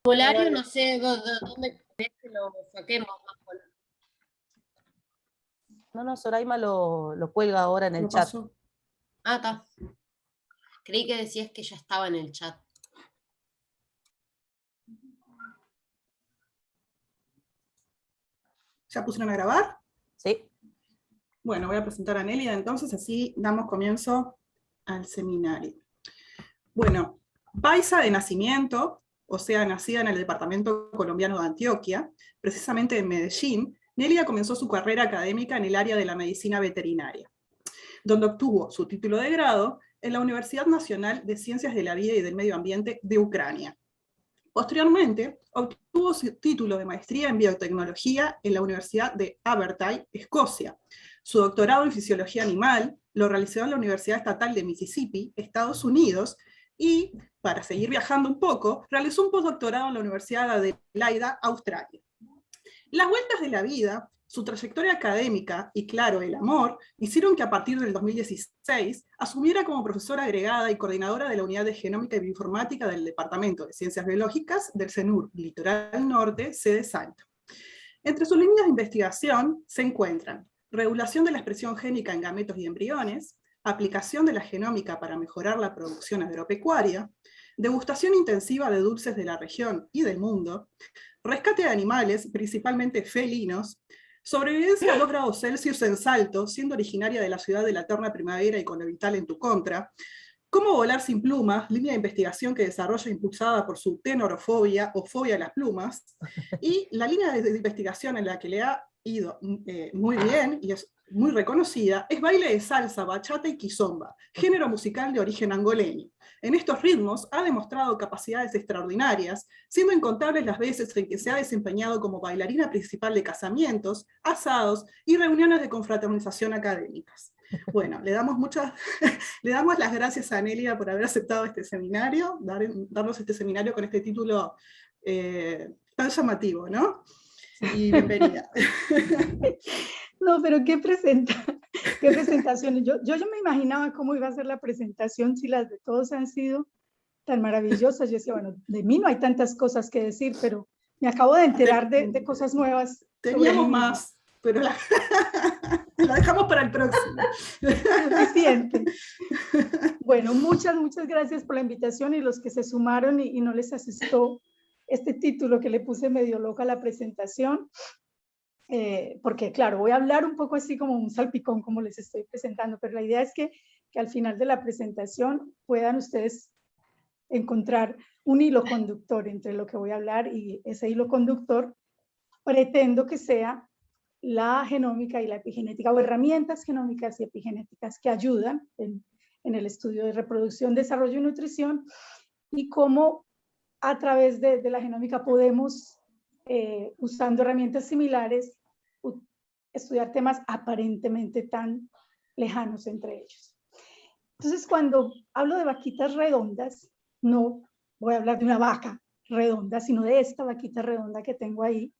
Formulario, Vale. no sé de dónde querés que lo saquemos. No, Soraima lo cuelga ahora en el Lo chat. pasó. Ah, está. Creí que decías que ya estaba en el chat. ¿Ya pusieron a grabar? Sí. Bueno, voy a presentar a Nélida entonces, así damos comienzo al seminario. Bueno, paisa de nacimiento, o sea, nacida en el departamento colombiano de Antioquia, precisamente en Medellín, Nélida comenzó su carrera académica en el área de la medicina veterinaria, donde obtuvo su título de grado en la Universidad Nacional de Ciencias de la Vida y del Medio Ambiente de Ucrania. Posteriormente, obtuvo su título de maestría en biotecnología en la Universidad de Aberdeen, Escocia. Su doctorado en fisiología animal lo realizó en la Universidad Estatal de Mississippi, Estados Unidos, y, para seguir viajando un poco, realizó un postdoctorado en la Universidad de Adelaida, Australia. Las vueltas de la vida, su trayectoria académica y, claro, el amor, hicieron que a partir del 2016 asumiera como profesora agregada y coordinadora de la Unidad de Genómica y Bioinformática del Departamento de Ciencias Biológicas del CENUR Litoral Norte, sede Salta. Entre sus líneas de investigación se encuentran regulación de la expresión génica en gametos y embriones, aplicación de la genómica para mejorar la producción agropecuaria, degustación intensiva de dulces de la región y del mundo, rescate de animales, principalmente felinos, sobrevivencia a 2 grados Celsius en Salto, siendo originaria de la ciudad de la eterna primavera y con Evital en tu contra, cómo volar sin plumas, línea de investigación que desarrolla impulsada por su tenorofobia o fobia a las plumas, y la línea de investigación en la que le ha ido muy bien y es muy reconocida, es baile de salsa, bachata y kizomba, género musical de origen angoleño. En estos ritmos ha demostrado capacidades extraordinarias, siendo incontables las veces en que se ha desempeñado como bailarina principal de casamientos, asados y reuniones de confraternización académicas. Bueno, le damos las gracias a Nélida por haber aceptado este seminario, darnos este seminario con este título tan llamativo, ¿no? Y bienvenida. No, pero qué presentaciones. Yo me imaginaba cómo iba a ser la presentación si las de todos han sido tan maravillosas. Yo decía, bueno, de mí no hay tantas cosas que decir, pero me acabo de enterar de cosas nuevas. Teníamos más, pero la dejamos para el próximo. Suficiente. Bueno, muchas gracias por la invitación y los que se sumaron y no les asustó este título que le puse medio loca a la presentación. Porque claro, voy a hablar un poco así como un salpicón como les estoy presentando, pero la idea es que al final de la presentación puedan ustedes encontrar un hilo conductor entre lo que voy a hablar, y ese hilo conductor pretendo que sea la genómica y la epigenética, o herramientas genómicas y epigenéticas que ayudan en el estudio de reproducción, desarrollo y nutrición, y cómo a través de la genómica podemos, usando herramientas similares, estudiar temas aparentemente tan lejanos entre ellos. Entonces, cuando hablo de vaquitas redondas, no voy a hablar de una vaca redonda, sino de esta vaquita redonda que tengo ahí.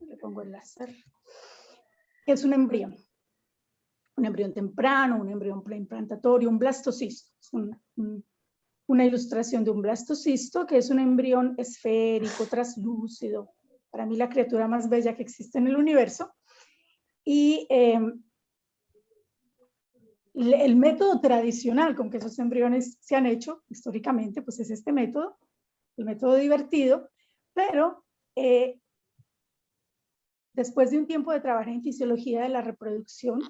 Le pongo el láser. Es un embrión temprano, un embrión preimplantatorio, un blastocisto. Es una ilustración de un blastocisto, que es un embrión esférico, traslúcido, para mí la criatura más bella que existe en el universo. Y el método tradicional con que esos embriones se han hecho históricamente, pues es este método, el método divertido, pero después de un tiempo de trabajar en fisiología de la reproducción,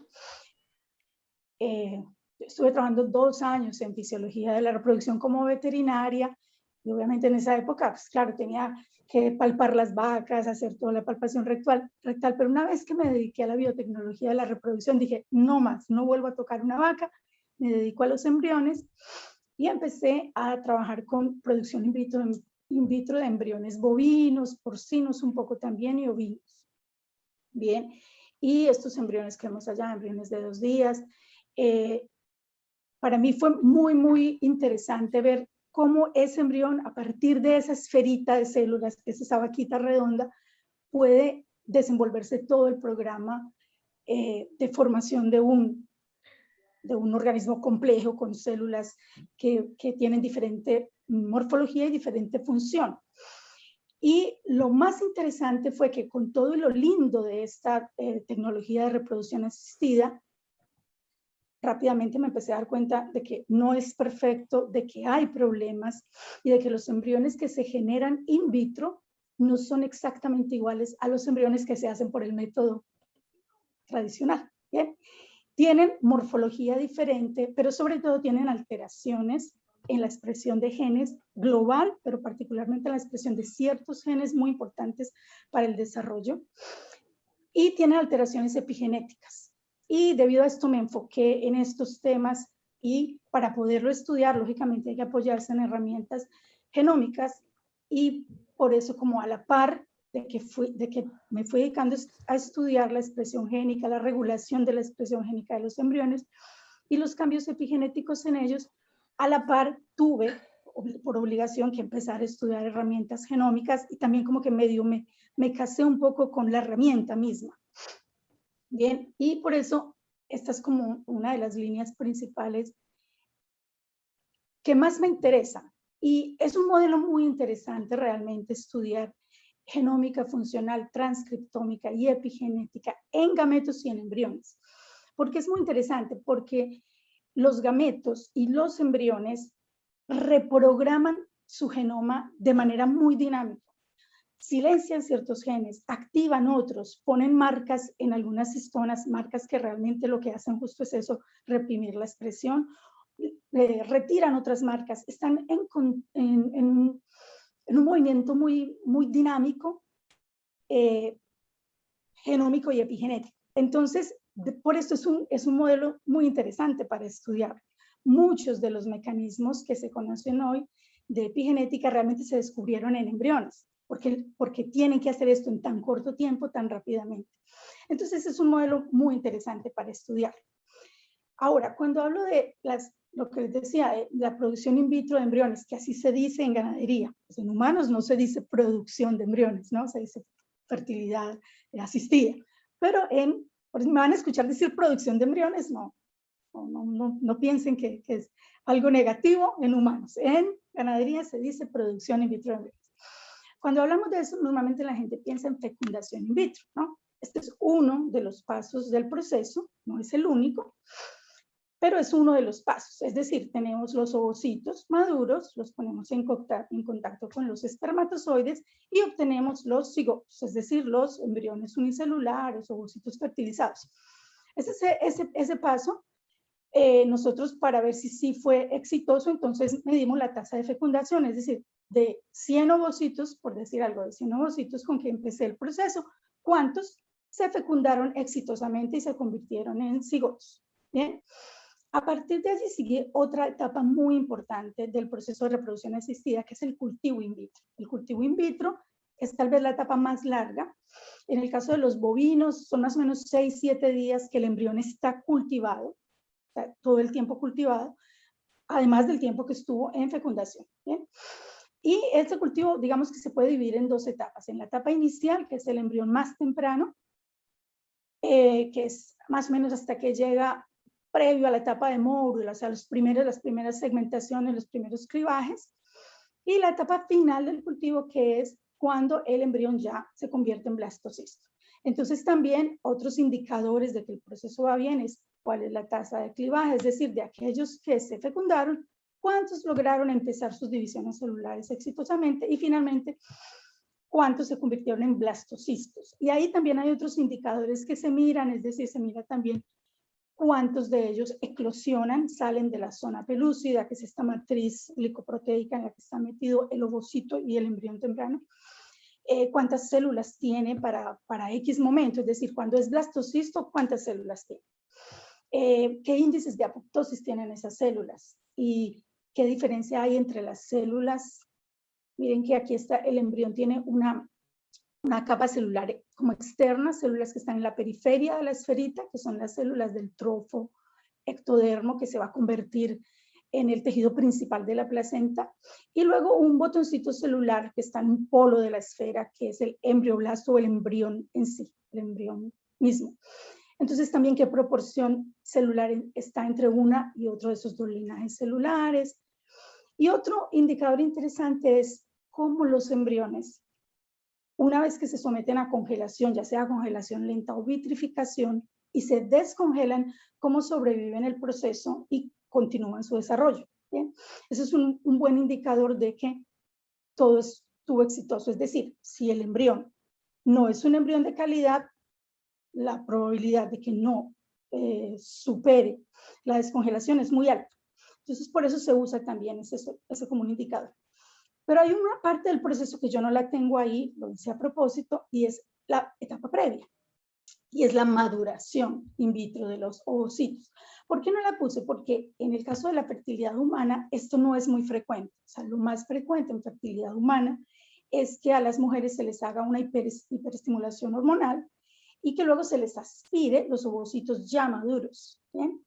estuve trabajando 2 años en fisiología de la reproducción como veterinaria, y obviamente en esa época, pues claro, tenía que palpar las vacas, hacer toda la palpación rectal, pero una vez que me dediqué a la biotecnología de la reproducción, dije, no más, no vuelvo a tocar una vaca, me dedico a los embriones, y empecé a trabajar con producción in vitro de embriones bovinos, porcinos un poco también, y ovinos. Bien, y estos embriones que vemos allá, embriones de 2 días, para mí fue muy interesante ver cómo ese embrión, a partir de esa esferita de células, que es esa vaquita redonda, puede desenvolverse todo el programa de formación de un organismo complejo con células que tienen diferente morfología y diferente función. Y lo más interesante fue que con todo lo lindo de esta tecnología de reproducción asistida, rápidamente me empecé a dar cuenta de que no es perfecto, de que hay problemas y de que los embriones que se generan in vitro no son exactamente iguales a los embriones que se hacen por el método tradicional. ¿Bien? Tienen morfología diferente, pero sobre todo tienen alteraciones en la expresión de genes global, pero particularmente en la expresión de ciertos genes muy importantes para el desarrollo, y tienen alteraciones epigenéticas. Y debido a esto me enfoqué en estos temas, y para poderlo estudiar, lógicamente hay que apoyarse en herramientas genómicas, y por eso, como a la par de que me fui dedicando a estudiar la expresión génica, la regulación de la expresión génica de los embriones y los cambios epigenéticos en ellos, a la par tuve por obligación que empezar a estudiar herramientas genómicas, y también como que medio me casé un poco con la herramienta misma. Bien, y por eso esta es como una de las líneas principales que más me interesa. Y es un modelo muy interesante realmente estudiar genómica funcional, transcriptómica y epigenética en gametos y en embriones. Porque es muy interesante, porque los gametos y los embriones reprograman su genoma de manera muy dinámica. Silencian ciertos genes, activan otros, ponen marcas en algunas histonas, marcas que realmente lo que hacen justo es eso, reprimir la expresión, retiran otras marcas, están en un movimiento muy dinámico, genómico y epigenético. Entonces, por esto es un modelo muy interesante para estudiar. Muchos de los mecanismos que se conocen hoy de epigenética realmente se descubrieron en embriones, porque tienen que hacer esto en tan corto tiempo, tan rápidamente. Entonces, es un modelo muy interesante para estudiar. Ahora, cuando hablo de lo que les decía, la producción in vitro de embriones, que así se dice en ganadería, pues en humanos no se dice producción de embriones, ¿no? Se dice fertilidad asistida, pero me van a escuchar decir producción de embriones, no piensen que es algo negativo en humanos. En ganadería se dice producción in vitro de embriones. Cuando hablamos de eso, normalmente la gente piensa en fecundación in vitro, ¿no? Este es uno de los pasos del proceso, no es el único, pero es uno de los pasos. Es decir, tenemos los ovocitos maduros, los ponemos en contacto con los espermatozoides y obtenemos los cigotos, es decir, los embriones unicelulares, ovocitos fertilizados. Ese paso, nosotros, para ver si sí fue exitoso, entonces medimos la tasa de fecundación, es decir, de 100 ovocitos, por decir algo, de 100 ovocitos con que empecé el proceso, ¿cuántos se fecundaron exitosamente y se convirtieron en cigotos? Bien. A partir de allí sigue otra etapa muy importante del proceso de reproducción asistida, que es el cultivo in vitro. El cultivo in vitro es tal vez la etapa más larga. En el caso de los bovinos, son más o menos 6-7 días que el embrión está cultivado, o sea, todo el tiempo cultivado, además del tiempo que estuvo en fecundación. ¿Bien? Y este cultivo, digamos que se puede dividir en dos etapas. En la etapa inicial, que es el embrión más temprano, que es más o menos hasta que llega previo a la etapa de módulo, o sea, las primeras segmentaciones, los primeros clivajes, y la etapa final del cultivo, que es cuando el embrión ya se convierte en blastocisto. Entonces, también otros indicadores de que el proceso va bien es cuál es la tasa de clivaje, es decir, de aquellos que se fecundaron, cuántos lograron empezar sus divisiones celulares exitosamente, y finalmente, cuántos se convirtieron en blastocistos. Y ahí también hay otros indicadores que se miran, es decir, se mira también cuántos de ellos eclosionan, salen de la zona pelúcida, que es esta matriz glicoproteica en la que está metido el ovocito y el embrión temprano. Cuántas células tiene para X momento, es decir, cuando es blastocisto, cuántas células tiene. ¿Qué índices de apoptosis tienen esas células? ¿Y qué diferencia hay entre las células? Miren que aquí está, el embrión tiene una capa celular como externa, células que están en la periferia de la esferita, que son las células del trofo ectodermo, que se va a convertir en el tejido principal de la placenta, y luego un botoncito celular que está en un polo de la esfera, que es el embrioblasto o el embrión en sí, el embrión mismo. Entonces, también qué proporción celular está entre una y otro de esos dos linajes celulares. Y otro indicador interesante es cómo los embriones Una vez que se someten a congelación, ya sea congelación lenta o vitrificación, y se descongelan, cómo sobreviven el proceso y continúan su desarrollo. ¿Bien? Ese es un buen indicador de que todo estuvo exitoso. Es decir, si el embrión no es un embrión de calidad, la probabilidad de que no supere la descongelación es muy alta. Entonces, por eso se usa también ese como un indicador. Pero hay una parte del proceso que yo no la tengo ahí, lo hice a propósito, y es la etapa previa. Y es la maduración in vitro de los ovocitos. ¿Por qué no la puse? Porque en el caso de la fertilidad humana, esto no es muy frecuente. O sea, lo más frecuente en fertilidad humana es que a las mujeres se les haga una hiperestimulación hormonal y que luego se les aspire los ovocitos ya maduros. ¿Bien?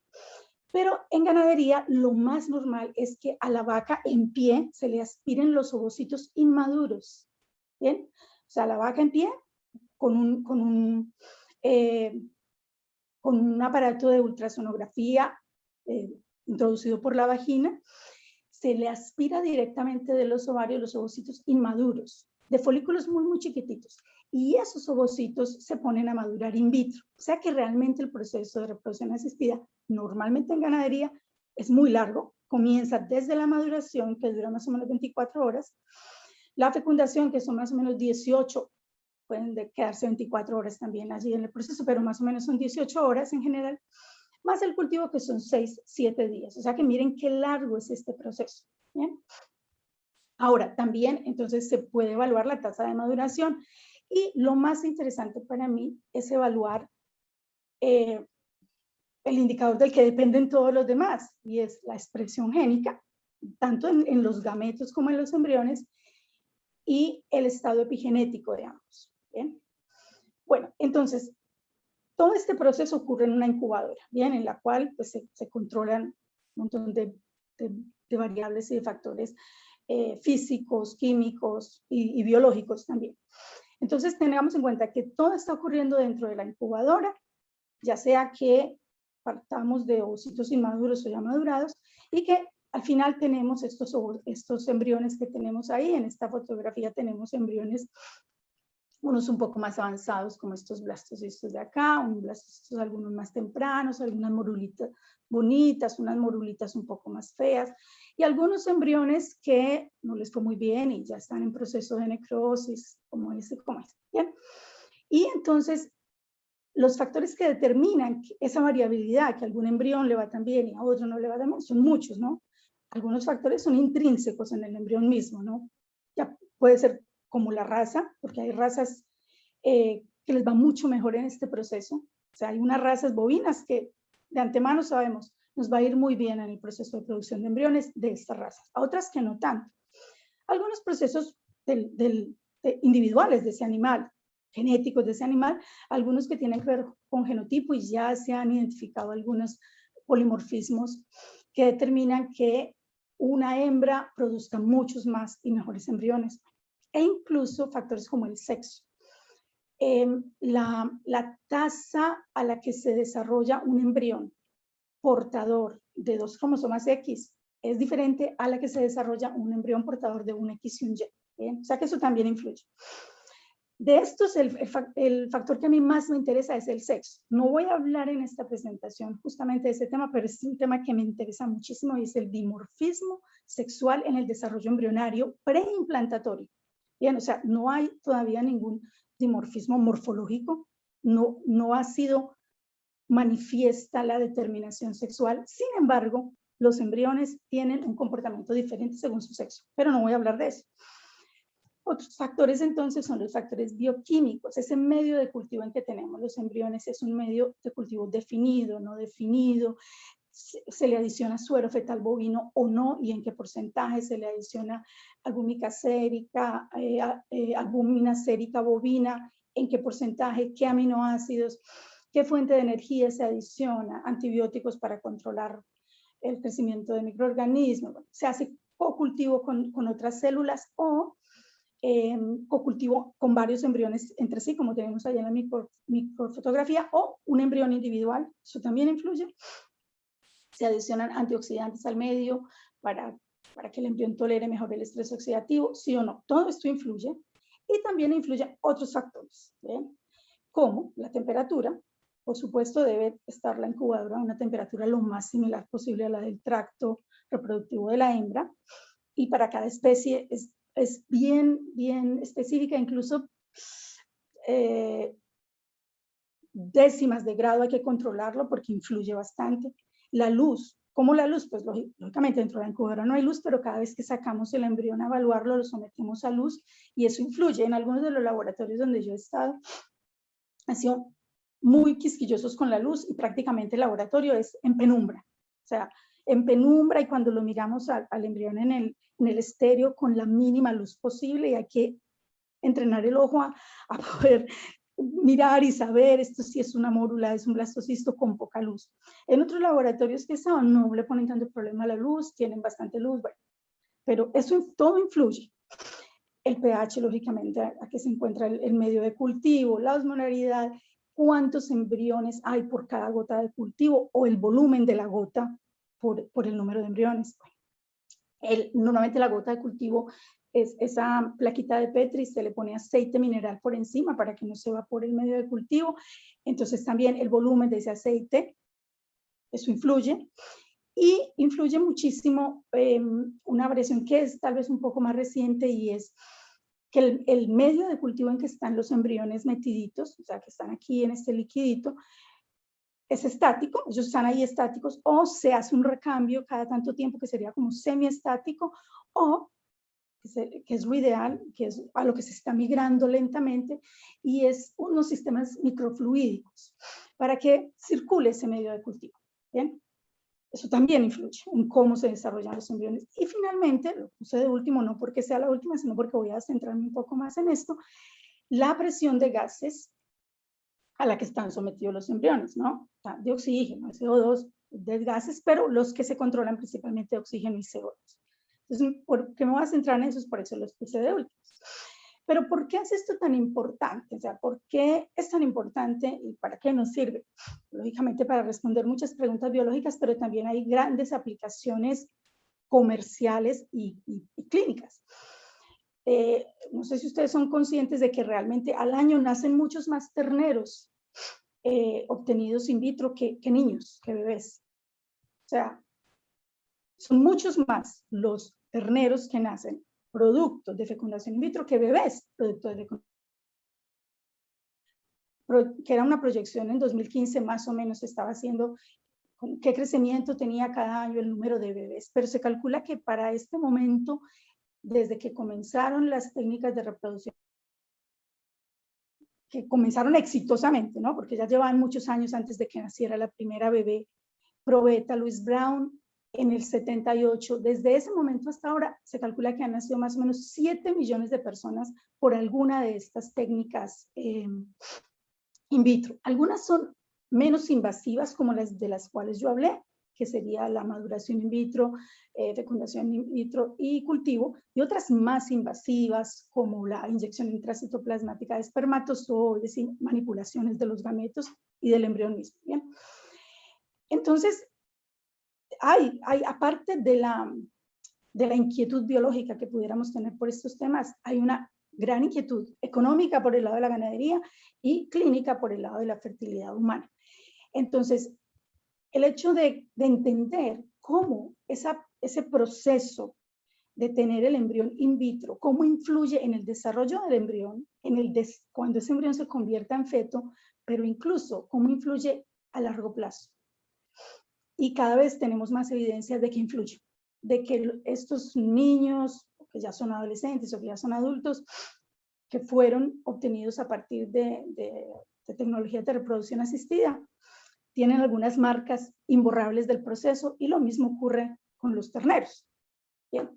Pero en ganadería lo más normal es que a la vaca en pie se le aspiren los ovocitos inmaduros. ¿Bien? O sea, la vaca en pie con un aparato de ultrasonografía introducido por la vagina, se le aspira directamente de los ovarios los ovocitos inmaduros, de folículos muy, muy chiquititos. Y esos ovocitos se ponen a madurar in vitro. O sea que realmente el proceso de reproducción asistida, normalmente en ganadería, es muy largo. Comienza desde la maduración, que dura más o menos 24 horas, la fecundación, que son más o menos 18, pueden quedarse 24 horas también allí en el proceso, pero más o menos son 18 horas en general, más el cultivo que son 6, 7 días. O sea que miren qué largo es este proceso. ¿Bien? Ahora, también entonces se puede evaluar la tasa de maduración y lo más interesante para mí es evaluar el indicador del que dependen todos los demás y es la expresión génica, tanto en los gametos como en los embriones y el estado epigenético de ambos. ¿Bien? Bueno, entonces, todo este proceso ocurre en una incubadora, ¿bien? En la cual pues, se controlan un montón de variables y de factores físicos, químicos y biológicos también. Entonces, tengamos en cuenta que todo está ocurriendo dentro de la incubadora, ya sea que partamos de ovocitos inmaduros o ya madurados, y que al final tenemos estos embriones que tenemos ahí. En esta fotografía tenemos embriones, unos un poco más avanzados como estos blastocistos de acá, un blastocistos algunos más tempranos, algunas morulitas bonitas, unas morulitas un poco más feas, y algunos embriones que no les fue muy bien y ya están en proceso de necrosis, como este, ¿bien? Y entonces, los factores que determinan esa variabilidad, que a algún embrión le va tan bien y a otro no le va tan bien, son muchos, ¿no? Algunos factores son intrínsecos en el embrión mismo, ¿no? Ya puede ser como la raza, porque hay razas que les va mucho mejor en este proceso. O sea, hay unas razas bovinas que de antemano sabemos nos va a ir muy bien en el proceso de producción de embriones de estas razas, a otras que no tanto. Algunos procesos individuales de ese animal, genéticos de ese animal, algunos que tienen que ver con genotipo y ya se han identificado algunos polimorfismos que determinan que una hembra produzca muchos más y mejores embriones, e incluso factores como el sexo. La tasa a la que se desarrolla un embrión portador de 2 cromosomas X es diferente a la que se desarrolla un embrión portador de un X y un Y. ¿Bien? O sea que eso también influye. De estos, el factor que a mí más me interesa es el sexo. No voy a hablar en esta presentación justamente de ese tema, pero es un tema que me interesa muchísimo y es el dimorfismo sexual en el desarrollo embrionario preimplantatorio. Bien, o sea, no hay todavía ningún dimorfismo morfológico, no ha sido manifiesta la determinación sexual. Sin embargo, los embriones tienen un comportamiento diferente según su sexo, pero no voy a hablar de eso. Otros factores entonces son los factores bioquímicos, ese medio de cultivo en que tenemos los embriones es un medio de cultivo definido, no definido, se le adiciona suero fetal bovino o no y en qué porcentaje se le adiciona albúmica sérica, albúmina sérica bovina, en qué porcentaje, qué aminoácidos, qué fuente de energía se adiciona, antibióticos para controlar el crecimiento de microorganismos, se hace cocultivo con otras células o cocultivo con varios embriones entre sí, como tenemos allá en la microfotografía, o un embrión individual, eso también influye. Se adicionan antioxidantes al medio para que el embrión tolere mejor el estrés oxidativo, sí o no, todo esto influye. Y también influyen otros factores, ¿bien? Como la temperatura. Por supuesto, debe estar la incubadora a una temperatura lo más similar posible a la del tracto reproductivo de la hembra. Y para cada especie es bien específica, incluso décimas de grado hay que controlarlo porque influye bastante. La luz, ¿cómo la luz? Pues lógicamente dentro de la incubadora no hay luz, pero cada vez que sacamos el embrión a evaluarlo, lo sometemos a luz y eso influye. En algunos de los laboratorios donde yo he estado, han sido muy quisquillosos con la luz y prácticamente el laboratorio es en penumbra. O sea, en penumbra, y cuando lo miramos al embrión en el estéreo con la mínima luz posible, y hay que entrenar el ojo a poder mirar y saber esto si es una mórula, es un blastocisto con poca luz. En otros laboratorios que estaban no le ponen tanto problema a la luz, tienen bastante luz, bueno, pero eso todo influye. El pH, lógicamente, a que se encuentra el medio de cultivo, la osmolaridad, cuántos embriones hay por cada gota de cultivo o el volumen de la gota por el número de embriones. Normalmente la gota de cultivo es esa plaquita de Petri, se le pone aceite mineral por encima para que no se evapore el medio de cultivo. Entonces también el volumen de ese aceite, eso influye. Y influye muchísimo una variación que es tal vez un poco más reciente y es que el medio de cultivo en que están los embriones metiditos, o sea, que están aquí en este liquidito, es estático, ellos están ahí estáticos, o se hace un recambio cada tanto tiempo que sería como semiestático, o que es lo ideal, que es a lo que se está migrando lentamente, y es unos sistemas microfluídicos para que circule ese medio de cultivo. ¿Bien? Eso también influye en cómo se desarrollan los embriones. Y finalmente, lo puse de último, no porque sea la última, sino porque voy a centrarme un poco más en esto, la presión de gases a la que están sometidos los embriones, ¿no? De oxígeno, CO2, de gases, pero los que se controlan principalmente de oxígeno y CO2. Entonces, ¿por qué me voy a centrar en eso? Por eso los puse de últimos. Pero ¿por qué es esto tan importante? O sea, ¿por qué es tan importante y para qué nos sirve? Lógicamente para responder muchas preguntas biológicas, pero también hay grandes aplicaciones comerciales y clínicas. No sé si ustedes son conscientes de que realmente al año nacen muchos más terneros obtenidos in vitro que niños, que bebés. O sea, son muchos más los terneros que nacen productos de fecundación in vitro que bebés productos de fecundación. Que era una proyección en 2015 más o menos, estaba haciendo qué crecimiento tenía cada año el número de bebés, pero se calcula que para este momento, desde que comenzaron las técnicas de reproducción, que comenzaron exitosamente, ¿no? Porque ya llevaban muchos años antes de que naciera la primera bebé, probeta Louise Brown, en el 78, desde ese momento hasta ahora, se calcula que han nacido más o menos 7 millones de personas por alguna de estas técnicas in vitro. Algunas son menos invasivas, como las de las cuales yo hablé, que sería la maduración in vitro, fecundación in vitro y cultivo, y otras más invasivas, como la inyección intracitoplasmática de espermatozoides y manipulaciones de los gametos y del embrión mismo. ¿Bien? Entonces, aparte de la inquietud biológica que pudiéramos tener por estos temas, hay una gran inquietud económica por el lado de la ganadería y clínica por el lado de la fertilidad humana. Entonces, el hecho de entender cómo ese proceso de tener el embrión in vitro, cómo influye en el desarrollo del embrión, cuando ese embrión se convierta en feto, pero incluso cómo influye a largo plazo. Y cada vez tenemos más evidencias de que influye, de que estos niños que ya son adolescentes o que ya son adultos, que fueron obtenidos a partir de tecnologías de reproducción asistida, tienen algunas marcas imborrables del proceso, y lo mismo ocurre con los terneros. Bien.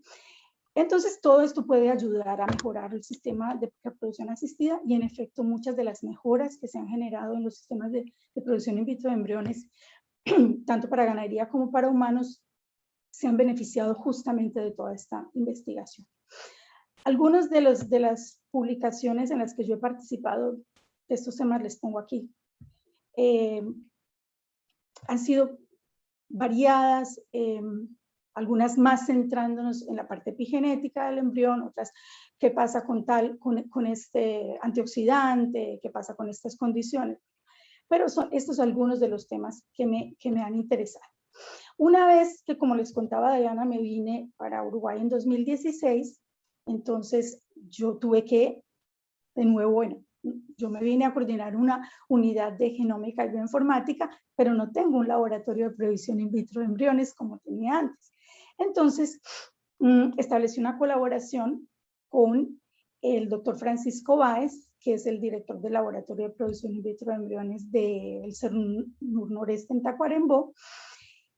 Entonces, todo esto puede ayudar a mejorar el sistema de reproducción asistida, y en efecto muchas de las mejoras que se han generado en los sistemas de producción in vitro de embriones, tanto para ganadería como para humanos, se han beneficiado justamente de toda esta investigación. Algunas de las publicaciones en las que yo he participado de estos temas les pongo aquí. Han sido variadas, algunas más centrándonos en la parte epigenética del embrión, otras qué pasa con este antioxidante, qué pasa con estas condiciones. Pero son estos algunos de los temas que me han interesado. Una vez que, como les contaba Diana, me vine para Uruguay en 2016, entonces yo tuve que, de nuevo, bueno, yo me vine a coordinar una unidad de genómica y bioinformática, pero no tengo un laboratorio de provisión in vitro de embriones como tenía antes. Entonces, establecí una colaboración con el doctor Francisco Báez, que es el director del laboratorio de provisión in vitro de embriones del CERNUR Noreste en Tacuarembó,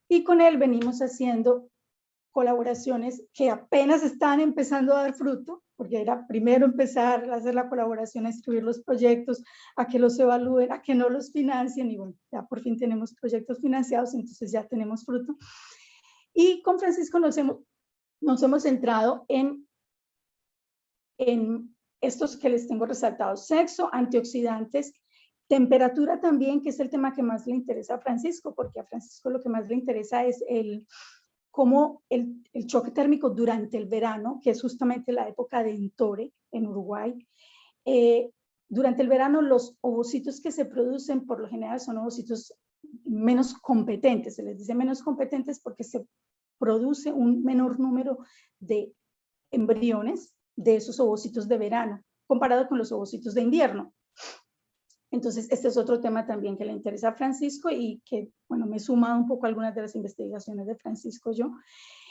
y con él venimos haciendo colaboraciones que apenas están empezando a dar fruto, porque era primero empezar a hacer la colaboración, a escribir los proyectos, a que los evalúen, a que no los financien, y bueno, ya por fin tenemos proyectos financiados, entonces ya tenemos fruto. Y con Francisco nos hemos centrado en estos que les tengo resaltados: sexo, antioxidantes, temperatura también, que es el tema que más le interesa a Francisco, porque a Francisco lo que más le interesa es cómo el choque térmico durante el verano, que es justamente la época de Entore en Uruguay. Durante el verano los ovocitos que se producen por lo general son ovocitos menos competentes. Se les dice menos competentes porque se produce un menor número de embriones de esos ovocitos de verano comparado con los ovocitos de invierno. Entonces, este es otro tema también que le interesa a Francisco y que, bueno, me he sumado un poco a algunas de las investigaciones de Francisco yo.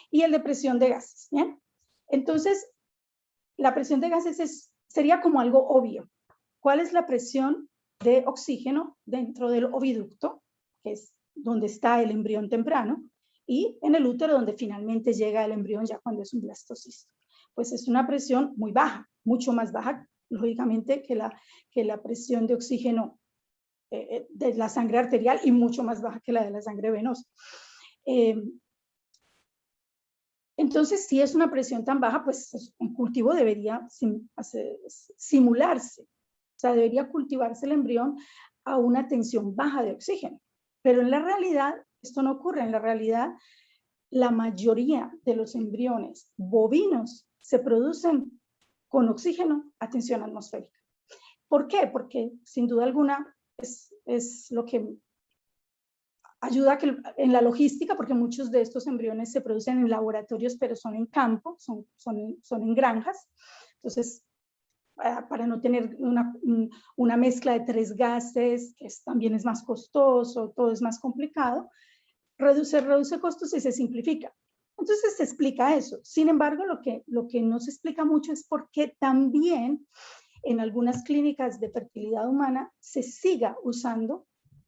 Y el de presión de gases, ¿bien? Entonces, la presión de gases sería como algo obvio. ¿Cuál es la presión de oxígeno dentro del oviducto, que es donde está el embrión temprano, y en el útero, donde finalmente llega el embrión ya cuando es un blastocisto? Pues es una presión muy baja, mucho más baja, lógicamente, que la presión de oxígeno de la sangre arterial, y mucho más baja que la de la sangre venosa. Entonces, si es una presión tan baja, pues un cultivo debería simularse. O sea, debería cultivarse el embrión a una tensión baja de oxígeno. Pero en la realidad, esto no ocurre. En la realidad, la mayoría de los embriones bovinos se producen con oxígeno a tensión atmosférica. ¿Por qué? Porque sin duda alguna es lo que ayuda en la logística, porque muchos de estos embriones se producen en laboratorios, pero son en campo, son en granjas. Entonces, para no tener una mezcla de 3 gases, que también es más costoso, todo es más complicado, se reduce costos y se simplifica. Entonces se explica eso. Sin embargo, lo que no se explica mucho es por qué también en algunas clínicas de fertilidad humana se siga usando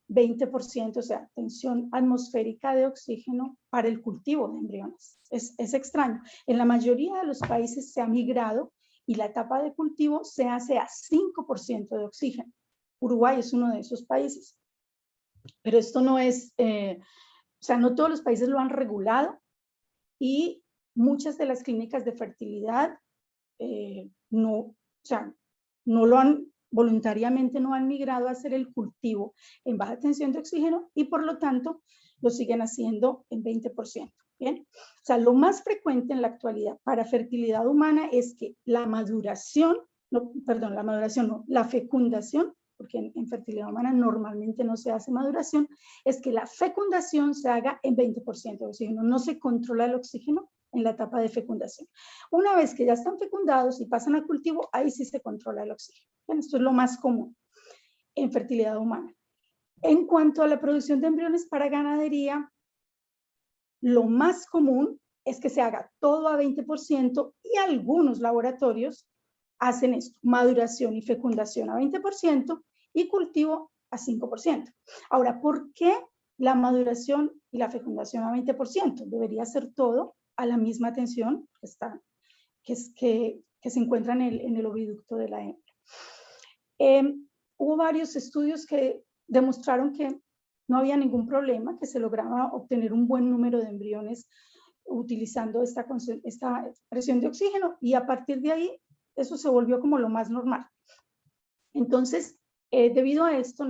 20%, o sea, tensión atmosférica de oxígeno para el cultivo de embriones. Es extraño. En la mayoría de los países se ha migrado y la etapa de cultivo se hace a 5% de oxígeno. Uruguay es uno de esos países. Pero esto no es, o sea, no todos los países lo han regulado, y muchas de las clínicas de fertilidad no lo han, voluntariamente no han migrado a hacer el cultivo en baja tensión de oxígeno, y por lo tanto lo siguen haciendo en 20%. ¿Bien? O sea, lo más frecuente en la actualidad para fertilidad humana es que la fecundación, porque en fertilidad humana normalmente no se hace maduración, es que la fecundación se haga en 20% de oxígeno. No se controla el oxígeno en la etapa de fecundación. Una vez que ya están fecundados y pasan al cultivo, ahí sí se controla el oxígeno. Bueno, esto es lo más común en fertilidad humana. En cuanto a la producción de embriones para ganadería, lo más común es que se haga todo a 20%, y algunos laboratorios hacen esto: maduración y fecundación a 20% y cultivo a 5%. Ahora, ¿por qué la maduración y la fecundación a 20%? Debería ser todo a la misma tensión que se encuentra en el oviducto de la hembra. Hubo varios estudios que demostraron que no había ningún problema, que se lograba obtener un buen número de embriones utilizando esta presión de oxígeno, y a partir de ahí eso se volvió como lo más normal. Entonces, debido a esto,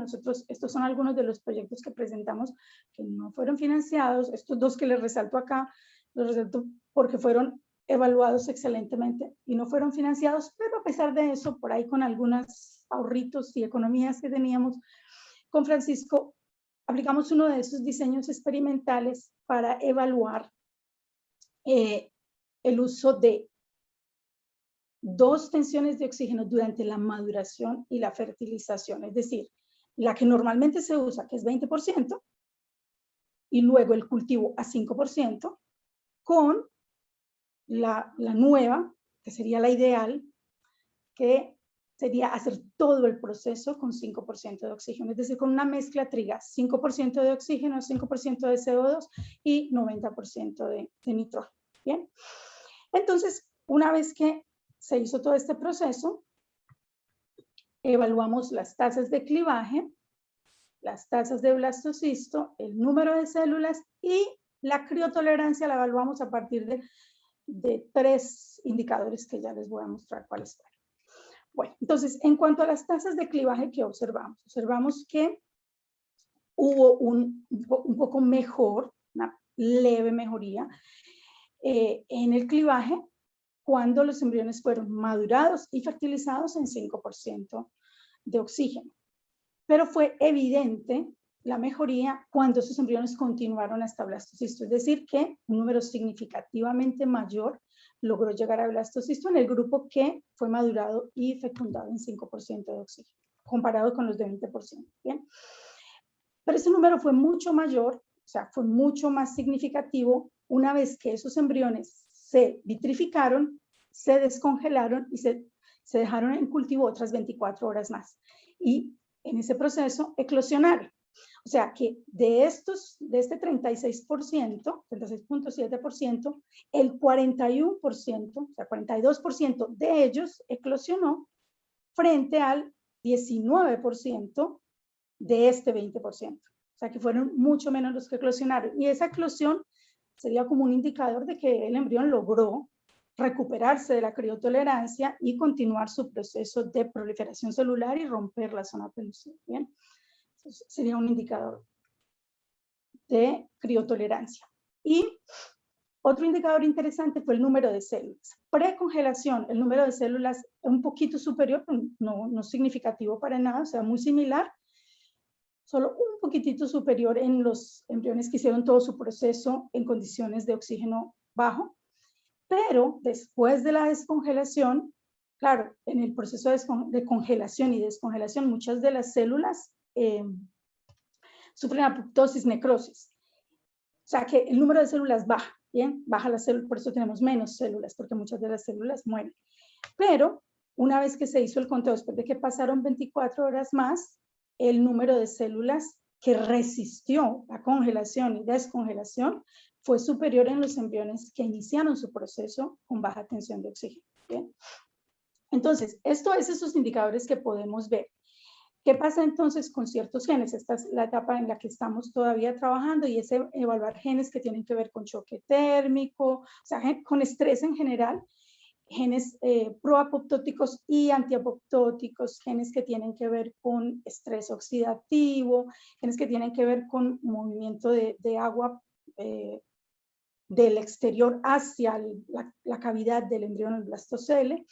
estos son algunos de los proyectos que presentamos que no fueron financiados. Estos 2 que les resalto acá los resalto porque fueron evaluados excelentemente y no fueron financiados, pero a pesar de eso, por ahí con algunos ahorritos y economías que teníamos, con Francisco aplicamos uno de esos diseños experimentales para evaluar el uso de 2 tensiones de oxígeno durante la maduración y la fertilización, es decir, la que normalmente se usa, que es 20%, y luego el cultivo a 5%, con la nueva, que sería la ideal, que sería hacer todo el proceso con 5% de oxígeno, es decir, con una mezcla triga, 5% de oxígeno, 5% de CO2 y 90% de nitrógeno. Bien, entonces, una vez que se hizo todo este proceso, evaluamos las tasas de clivaje, las tasas de blastocisto, el número de células y la criotolerancia la evaluamos a partir de 3 indicadores que ya les voy a mostrar cuáles son. Bueno, entonces, en cuanto a las tasas de clivaje que observamos, observamos que hubo un poco mejor, una leve mejoría en el clivaje cuando los embriones fueron madurados y fertilizados en 5% de oxígeno. Pero fue evidente la mejoría cuando esos embriones continuaron hasta blastocisto, es decir, que un número significativamente mayor logró llegar a blastocisto en el grupo que fue madurado y fecundado en 5% de oxígeno, comparado con los de 20%. ¿Bien? Pero ese número fue mucho mayor, o sea, fue mucho más significativo una vez que esos embriones se vitrificaron, se descongelaron y se dejaron en cultivo otras 24 horas más. Y en ese proceso eclosionaron. O sea que de este 36%, 36.7%, el 41%, o sea, 42% de ellos eclosionó frente al 19% de este 20%. O sea que fueron mucho menos los que eclosionaron. Y esa eclosión sería como un indicador de que el embrión logró recuperarse de la criotolerancia y continuar su proceso de proliferación celular y romper la zona pelúcida. Bien, entonces, sería un indicador de criotolerancia. Y otro indicador interesante fue el número de células. Precongelación, el número de células es un poquito superior, no significativo para nada, o sea, muy similar, solo un poquitito superior en los embriones que hicieron todo su proceso en condiciones de oxígeno bajo. Pero después de la descongelación, claro, en el proceso de congelación y descongelación, muchas de las células sufren apoptosis, necrosis. O sea que el número de células baja, ¿bien? Baja la célula, por eso tenemos menos células, porque muchas de las células mueren. Pero una vez que se hizo el conteo, después de que pasaron 24 horas más, el número de células que resistió la congelación y descongelación fue superior en los embriones que iniciaron su proceso con baja tensión de oxígeno. ¿Bien? Entonces, esto es esos indicadores que podemos ver. ¿Qué pasa entonces con ciertos genes? Esta es la etapa en la que estamos todavía trabajando y es evaluar genes que tienen que ver con choque térmico, o sea, con estrés en general, genes proapoptóticos y antiapoptóticos, genes que tienen que ver con estrés oxidativo, genes que tienen que ver con movimiento de agua del exterior hacia la cavidad del embrión, el blastocele,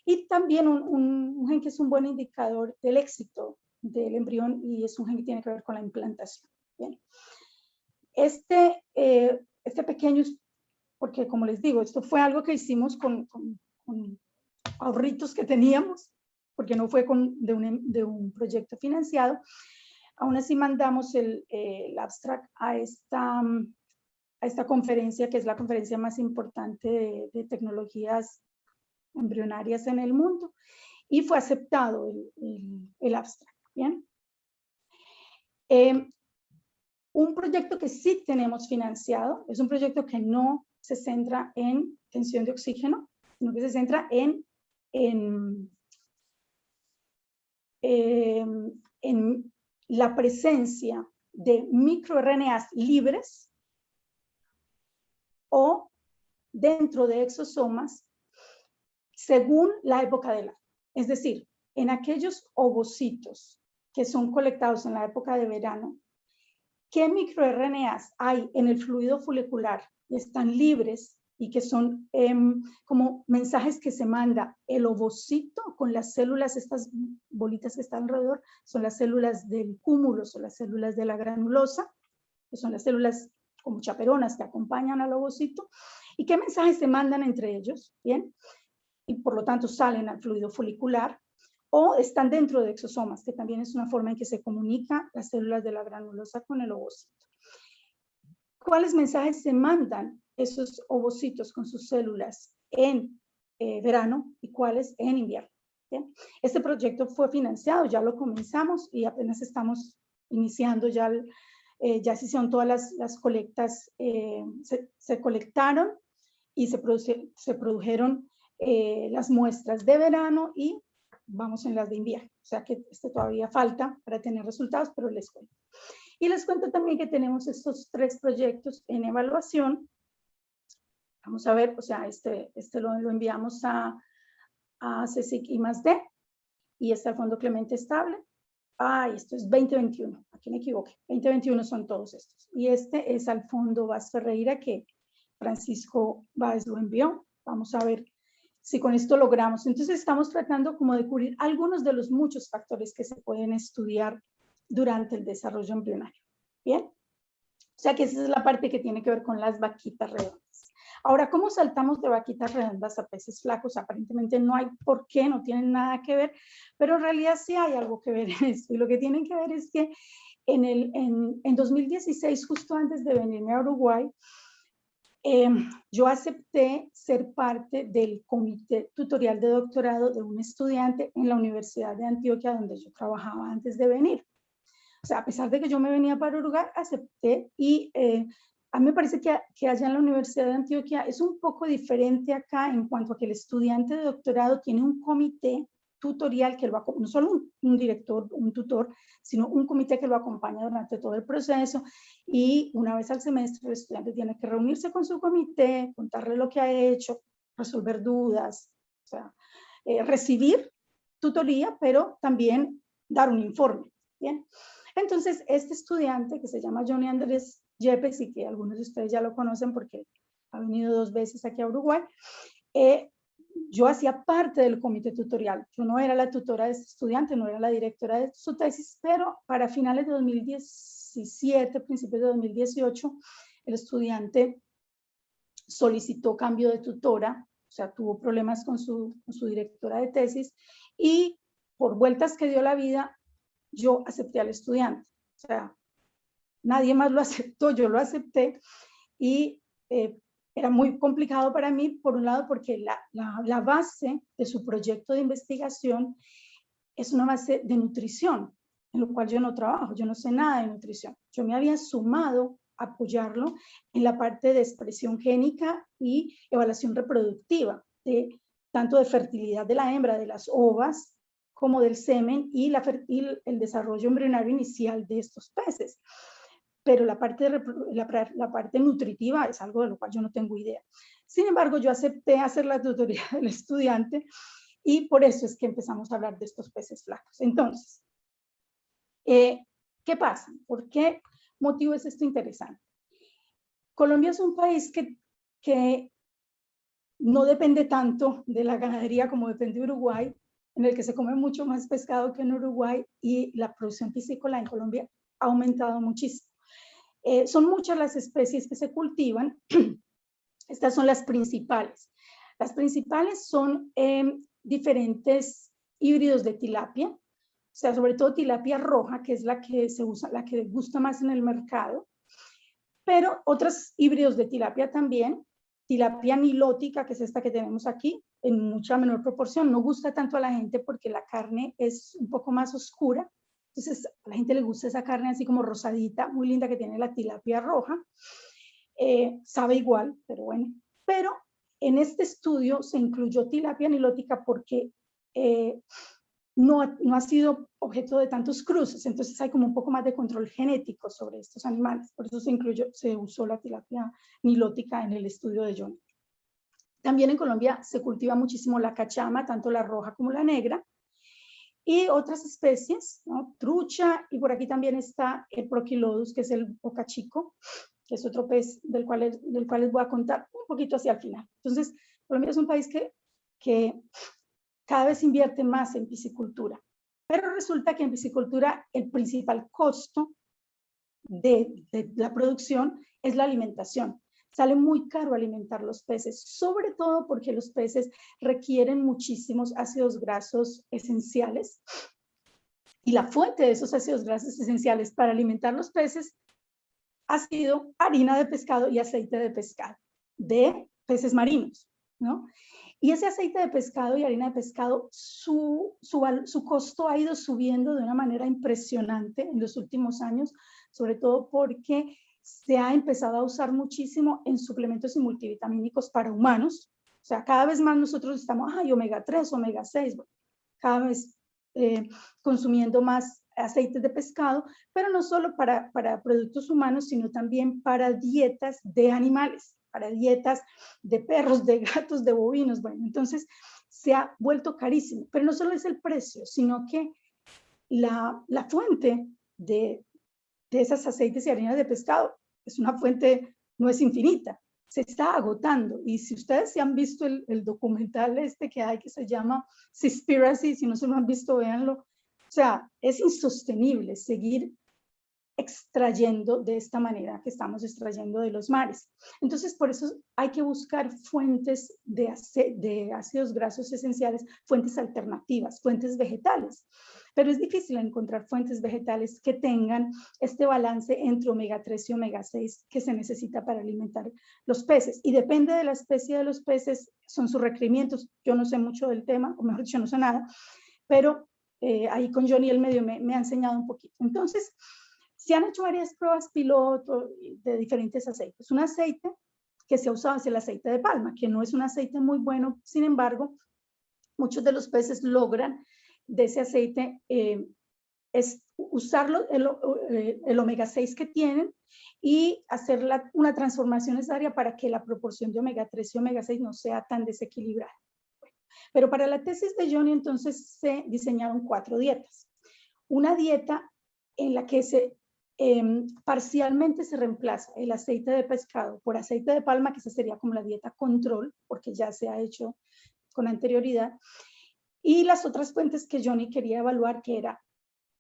y también un gen que es un buen indicador del éxito del embrión y es un gen que tiene que ver con la implantación. Bien. Este pequeño, porque como les digo, esto fue algo que hicimos con ahorritos que teníamos, porque no fue de un proyecto financiado. Aún así mandamos el abstract a esta conferencia, que es la conferencia más importante de tecnologías embrionarias en el mundo, y fue aceptado el abstract. Bien. Un proyecto que sí tenemos financiado es un proyecto que no se centra en tensión de oxígeno, sino que se centra en la presencia de microRNAs libres o dentro de exosomas según la época del año. Es decir, en aquellos ovocitos que son colectados en la época de verano, qué microRNAs hay en el fluido folicular y están libres y que son como mensajes que se manda el ovocito con las células, estas bolitas que están alrededor, son las células del cúmulo, son las células de la granulosa, que son las células como chaperonas que acompañan al ovocito, y qué mensajes se mandan entre ellos, ¿bien? Y por lo tanto salen al fluido folicular, o están dentro de exosomas, que también es una forma en que se comunica las células de la granulosa con el ovocito. ¿Cuáles mensajes se mandan esos ovocitos con sus células en verano y cuáles en invierno? ¿Bien? Este proyecto fue financiado, ya lo comenzamos y apenas estamos iniciando, ya se hicieron todas las colectas, se colectaron y se produjeron las muestras de verano y vamos en las de invierno. O sea que todavía falta para tener resultados, pero les cuento. Y les cuento también que tenemos estos 3 proyectos en evaluación. Vamos a ver, o sea, lo enviamos a CSIC I+D y está el Fondo Clemente Estable. Esto es 2021, aquí me equivoqué. 2021 son todos estos. Y este es al Fondo Vaz Ferreira que Francisco Báez lo envió. Vamos a ver si con esto logramos. Entonces estamos tratando como de cubrir algunos de los muchos factores que se pueden estudiar durante el desarrollo embrionario. ¿Bien? O sea que esa es la parte que tiene que ver con las vaquitas redondas. Ahora, ¿cómo saltamos de vaquitas redondas a peces flacos? Aparentemente no hay por qué, no tienen nada que ver, pero en realidad sí hay algo que ver en esto. Y lo que tienen que ver es que en 2016, justo antes de venirme a Uruguay, yo acepté ser parte del comité tutorial de doctorado de un estudiante en la Universidad de Antioquia, donde yo trabajaba antes de venir. O sea, a pesar de que yo me venía para Uruguay, acepté y a mí me parece que allá en la Universidad de Antioquia es un poco diferente acá en cuanto a que el estudiante de doctorado tiene un comité tutorial que lo acompaña, no solo un director, un tutor, sino un comité que lo acompaña durante todo el proceso y una vez al semestre el estudiante tiene que reunirse con su comité, contarle lo que ha hecho, resolver dudas, o sea, recibir tutoría, pero también dar un informe, ¿bien? Entonces, este estudiante que se llama Johnny Andrés Yepes y que algunos de ustedes ya lo conocen porque ha venido 2 veces aquí a Uruguay, yo hacía parte del comité tutorial. Yo no era la tutora de este estudiante, no era la directora de su tesis, pero para finales de 2017, principios de 2018, el estudiante solicitó cambio de tutora, o sea, tuvo problemas con su directora de tesis y por vueltas que dio la vida, yo acepté al estudiante, o sea, nadie más lo aceptó, yo lo acepté y era muy complicado para mí, por un lado, porque la base de su proyecto de investigación es una base de nutrición, en lo cual yo no trabajo, yo no sé nada de nutrición. Yo me había sumado a apoyarlo en la parte de expresión génica y evaluación reproductiva, tanto de fertilidad de la hembra, de las ovas, como del semen y el desarrollo embrionario inicial de estos peces. Pero la parte nutritiva es algo de lo cual yo no tengo idea. Sin embargo, yo acepté hacer la tutoría del estudiante y por eso es que empezamos a hablar de estos peces flacos. Entonces, ¿qué pasa? ¿Por qué motivo es esto interesante? Colombia es un país que no depende tanto de la ganadería como depende Uruguay, en el que se come mucho más pescado que en Uruguay y la producción piscícola en Colombia ha aumentado muchísimo. Son muchas las especies que se cultivan. Estas son las principales. Las principales son diferentes híbridos de tilapia, o sea, sobre todo tilapia roja, que es la que se usa, la que gusta más en el mercado, pero otros híbridos de tilapia también. Tilapia nilótica, que es esta que tenemos aquí, en mucha menor proporción. No gusta tanto a la gente porque la carne es un poco más oscura. Entonces, a la gente le gusta esa carne así como rosadita, muy linda que tiene la tilapia roja. Sabe igual, pero bueno. Pero en este estudio se incluyó tilapia nilótica porque no ha sido objeto de tantos cruces, entonces hay como un poco más de control genético sobre estos animales, por eso se usó la tilapia nilótica en el estudio de Johnny. También en Colombia se cultiva muchísimo la cachama, tanto la roja como la negra, y otras especies, ¿no? Trucha, y por aquí también está el Prochilodus, que es el bocachico, que es otro pez del cual les voy a contar un poquito hacia el final. Entonces, Colombia es un país que cada vez invierte más en piscicultura, pero resulta que en piscicultura el principal costo de la producción es la alimentación. Sale muy caro alimentar los peces, sobre todo porque los peces requieren muchísimos ácidos grasos esenciales, y la fuente de esos ácidos grasos esenciales para alimentar los peces ha sido harina de pescado y aceite de pescado, de peces marinos, ¿no? Y ese aceite de pescado y harina de pescado, su costo ha ido subiendo de una manera impresionante en los últimos años, sobre todo porque se ha empezado a usar muchísimo en suplementos y multivitamínicos para humanos. O sea, cada vez más nosotros estamos, omega 3, omega 6, bueno, cada vez consumiendo más aceites de pescado, pero no solo para productos humanos, sino también para dietas de animales, para dietas de perros, de gatos, de bovinos. Bueno, entonces se ha vuelto carísimo, pero no solo es el precio, sino que la fuente de esas aceites y harinas de pescado es una fuente, no es infinita, se está agotando. Y si ustedes se han visto el documental que hay que se llama Seaspiracy, si no se lo han visto, véanlo. O sea, es insostenible seguir extrayendo de esta manera que estamos extrayendo de los mares. Entonces, por eso hay que buscar fuentes de ácidos grasos esenciales, fuentes alternativas, fuentes vegetales. Pero es difícil encontrar fuentes vegetales que tengan este balance entre omega 3 y omega 6 que se necesita para alimentar los peces. Y depende de la especie de los peces, son sus requerimientos. Yo no sé mucho del tema, o mejor dicho, no sé nada, pero ahí con Johnny el medio me ha enseñado un poquito. Entonces, se han hecho varias pruebas piloto de diferentes aceites. Un aceite que se ha usado es el aceite de palma, que no es un aceite muy bueno, sin embargo, muchos de los peces logran de ese aceite es usarlo, el omega 6 que tienen, y hacer una transformación necesaria para que la proporción de omega 3 y omega 6 no sea tan desequilibrada. Pero para la tesis de Johnny, entonces, se diseñaron 4 dietas. Una dieta en la que parcialmente se reemplaza el aceite de pescado por aceite de palma, que esa sería como la dieta control, porque ya se ha hecho con anterioridad, y las otras fuentes que Johnny quería evaluar, que era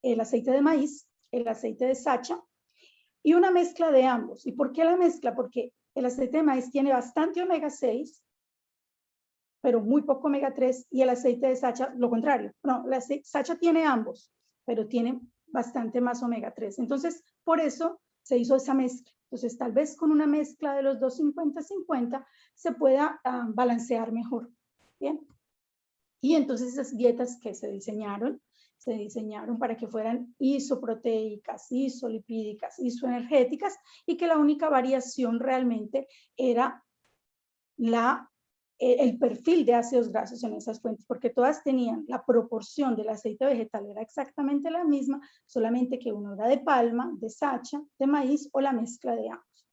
el aceite de maíz, el aceite de sacha, y una mezcla de ambos. ¿Y por qué la mezcla? Porque el aceite de maíz tiene bastante omega 6, pero muy poco omega 3, y el aceite de sacha, lo contrario. No, la sacha tiene ambos, pero tiene bastante más omega 3. Entonces, por eso se hizo esa mezcla. Entonces, tal vez con una mezcla de los dos 50-50 se pueda balancear mejor. Bien. Y entonces esas dietas que se diseñaron para que fueran isoproteicas, isolipídicas, isoenergéticas, y que la única variación realmente era el perfil de ácidos grasos en esas fuentes, porque todas tenían la proporción del aceite vegetal, era exactamente la misma, solamente que uno era de palma, de sacha, de maíz, o la mezcla de ambos.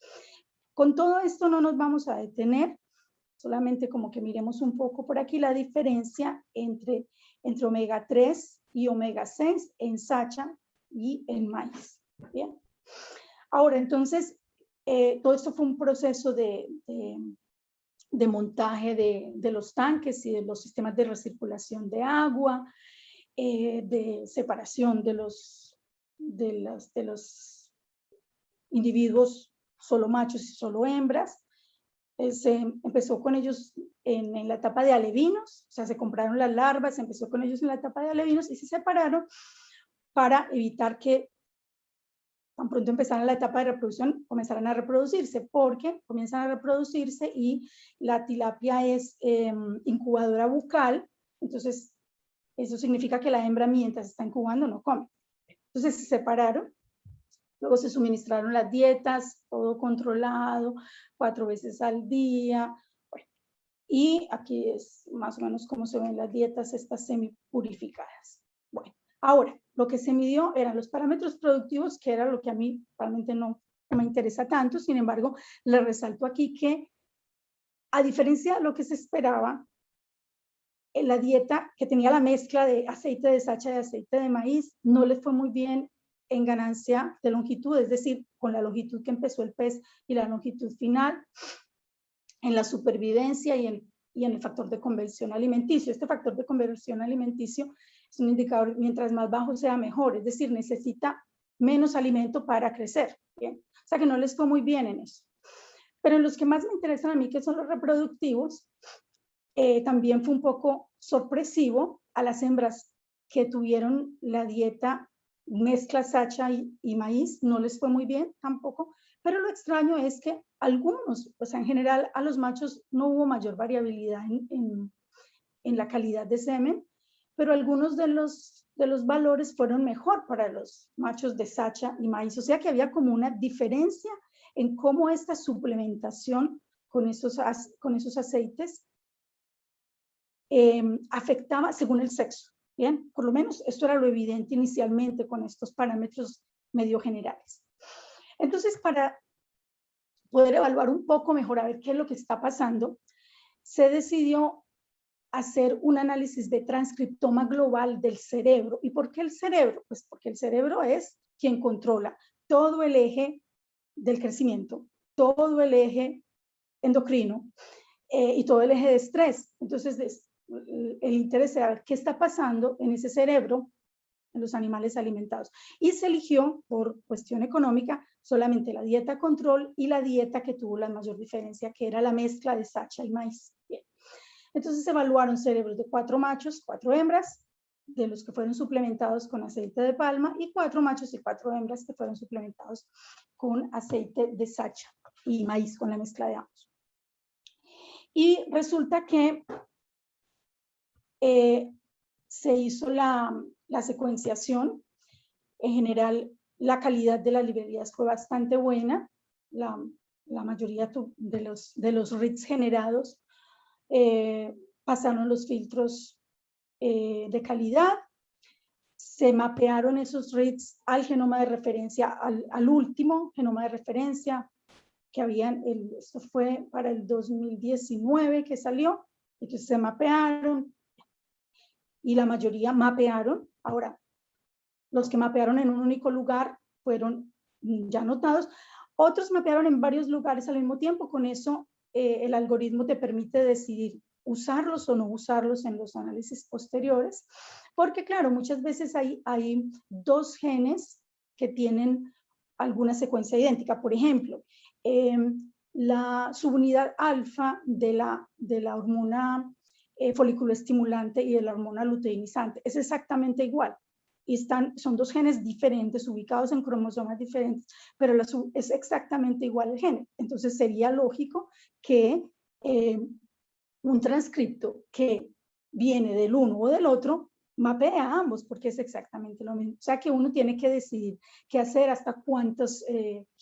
Con todo esto no nos vamos a detener, solamente como que miremos un poco por aquí la diferencia entre omega 3 y omega 6 en sacha y en maíz. Bien. Ahora, entonces, todo esto fue un proceso de montaje de los tanques y de los sistemas de recirculación de agua, de separación de los individuos solo machos y solo hembras. Se empezó con ellos en la etapa de alevinos, o sea, se compraron las larvas, se empezó con ellos en la etapa de alevinos y se separaron para evitar que tan pronto empezaran la etapa de reproducción, comenzaran a reproducirse, porque comienzan a reproducirse y la tilapia es incubadora bucal, entonces eso significa que la hembra mientras está incubando no come. Entonces se separaron, luego se suministraron las dietas, todo controlado, 4 veces al día, bueno, y aquí es más o menos cómo se ven las dietas estas semipurificadas. Bueno, ahora, lo que se midió eran los parámetros productivos, que era lo que a mí realmente no me interesa tanto. Sin embargo, le resalto aquí que, a diferencia de lo que se esperaba, la dieta que tenía la mezcla de aceite de sacha y aceite de maíz no les fue muy bien en ganancia de longitud, es decir, con la longitud que empezó el pez y la longitud final, en la supervivencia y en el factor de conversión alimenticio. Este factor de conversión alimenticio es un indicador, mientras más bajo sea mejor, es decir, necesita menos alimento para crecer. ¿Bien? O sea que no les fue muy bien en eso. Pero los que más me interesan a mí, que son los reproductivos, también fue un poco sorpresivo a las hembras que tuvieron la dieta mezcla sacha y maíz, no les fue muy bien tampoco, pero lo extraño es que algunos, o sea, en general a los machos no hubo mayor variabilidad en la calidad de semen, pero algunos de los valores fueron mejor para los machos de sacha y maíz, o sea que había como una diferencia en cómo esta suplementación con esos aceites afectaba según el sexo. Bien, por lo menos esto era lo evidente inicialmente con estos parámetros medio generales. Entonces, para poder evaluar un poco mejor a ver qué es lo que está pasando, se decidió hacer un análisis de transcriptoma global del cerebro. ¿Y por qué el cerebro? Pues porque el cerebro es quien controla todo el eje del crecimiento, todo el eje endocrino y todo el eje de estrés. Entonces, el interés es saber qué está pasando en ese cerebro en los animales alimentados. Y se eligió, por cuestión económica, solamente la dieta control y la dieta que tuvo la mayor diferencia, que era la mezcla de sacha y maíz. Bien. Entonces, evaluaron cerebros de 4 machos, 4 hembras, de los que fueron suplementados con aceite de palma, y 4 machos y 4 hembras que fueron suplementados con aceite de sacha y maíz, con la mezcla de ambos. Y resulta que se hizo la secuenciación. En general, la calidad de las librerías fue bastante buena. La mayoría de los reads generados pasaron los filtros de calidad. Se mapearon esos reads al genoma de referencia, al último genoma de referencia que habían, esto fue para el 2019 que salió, entonces se mapearon y la mayoría mapearon. Ahora, los que mapearon en un único lugar fueron ya anotados, otros mapearon en varios lugares al mismo tiempo. Con eso el algoritmo te permite decidir usarlos o no usarlos en los análisis posteriores, porque claro, muchas veces hay 2 genes que tienen alguna secuencia idéntica. Por ejemplo, la subunidad alfa de la hormona folículo estimulante y de la hormona luteinizante es exactamente igual. Y son 2 genes diferentes, ubicados en cromosomas diferentes, pero es exactamente igual el gen. Entonces sería lógico que un transcripto que viene del uno o del otro mapee a ambos, porque es exactamente lo mismo. O sea que uno tiene que decidir qué hacer, hasta cuántos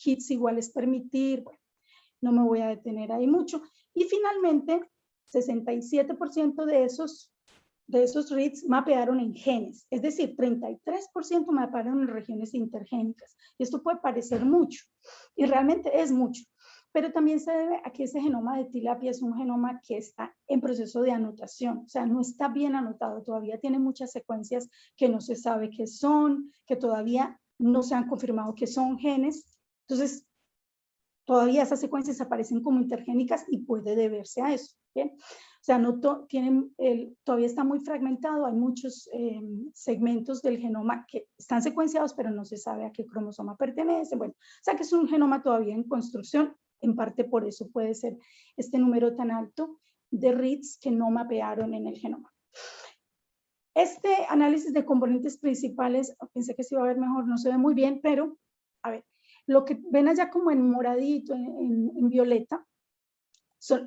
hits iguales permitir. Bueno, no me voy a detener ahí mucho. Y finalmente, 67% de esos reads mapearon en genes, es decir, 33% mapearon en regiones intergénicas. Y esto puede parecer mucho, y realmente es mucho, pero también se debe a que ese genoma de tilapia es un genoma que está en proceso de anotación, o sea, no está bien anotado, todavía tiene muchas secuencias que no se sabe qué son, que todavía no se han confirmado que son genes. Entonces, todavía esas secuencias aparecen como intergénicas y puede deberse a eso. ¿Bien? O sea, todavía está muy fragmentado, hay muchos segmentos del genoma que están secuenciados, pero no se sabe a qué cromosoma pertenece. Bueno, o sea que es un genoma todavía en construcción, en parte por eso puede ser este número tan alto de reads que no mapearon en el genoma. Este análisis de componentes principales, pensé que se iba a ver mejor, no se ve muy bien, pero a ver, lo que ven allá como en moradito, en violeta,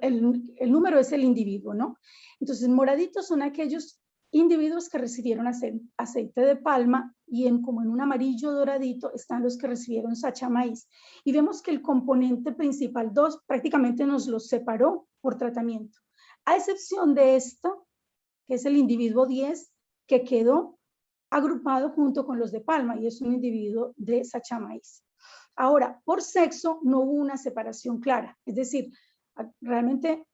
el número es el individuo, ¿no? Entonces, moraditos son aquellos individuos que recibieron aceite de palma, y como en un amarillo doradito están los que recibieron sacha maíz. Y vemos que el componente principal 2 prácticamente nos los separó por tratamiento, a excepción de esto, que es el individuo 10, que quedó agrupado junto con los de palma, y es un individuo de sacha maíz. Ahora, por sexo no hubo una separación clara, es decir, realmente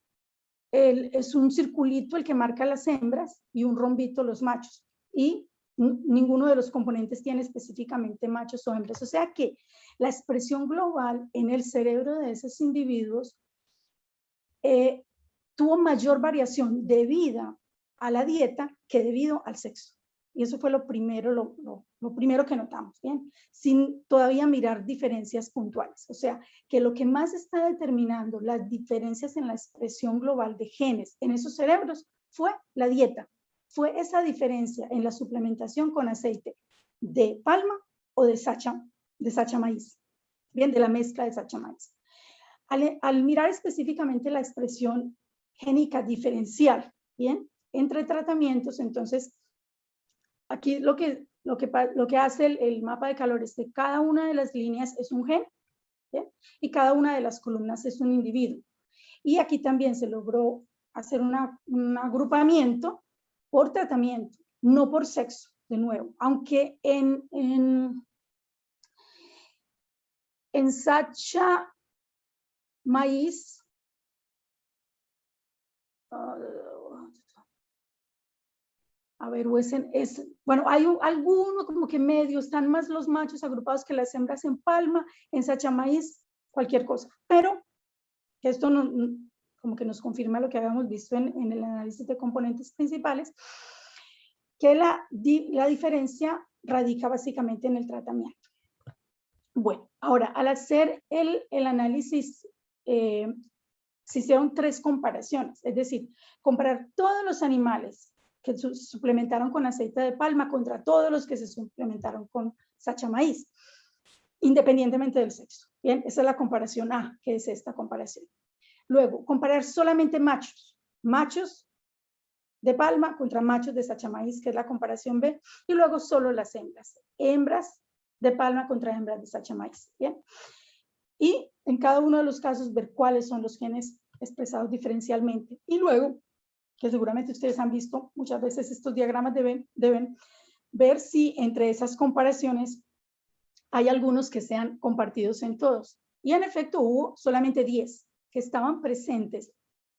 es un circulito el que marca las hembras y un rombito los machos. Y ninguno de los componentes tiene específicamente machos o hembras. O sea que la expresión global en el cerebro de esos individuos tuvo mayor variación debida a la dieta que debido al sexo. Y eso fue lo primero, lo primero que notamos, ¿bien? Sin todavía mirar diferencias puntuales. O sea, que lo que más está determinando las diferencias en la expresión global de genes en esos cerebros fue la dieta. Fue esa diferencia en la suplementación con aceite de palma o de sacha maíz. Bien, de la mezcla de sacha maíz. Al mirar específicamente la expresión génica diferencial, ¿bien? Entre tratamientos, entonces, aquí lo que hace el mapa de calores de cada una de las líneas es un gen, ¿bien? Y cada una de las columnas es un individuo. Y aquí también se logró hacer un agrupamiento por tratamiento, no por sexo, de nuevo. Aunque en sacha maíz, a ver, bueno, hay alguno como que medio, están más los machos agrupados que las hembras en palma, en sacha maíz, cualquier cosa. Pero esto no, como que nos confirma lo que habíamos visto en el análisis de componentes principales, que la diferencia radica básicamente en el tratamiento. Bueno, ahora, al hacer el análisis, se hicieron 3 comparaciones, es decir, comparar todos los animales que se suplementaron con aceite de palma contra todos los que se suplementaron con sacha maíz, independientemente del sexo. Bien, esa es la comparación A, que es esta comparación. Luego, comparar solamente machos de palma contra machos de sacha maíz, que es la comparación B, y luego solo las hembras de palma contra hembras de sacha maíz. Bien, y en cada uno de los casos ver cuáles son los genes expresados diferencialmente. Y luego, que seguramente ustedes han visto muchas veces estos diagramas, deben ver si entre esas comparaciones hay algunos que sean compartidos en todos. Y en efecto hubo solamente 10 que estaban presentes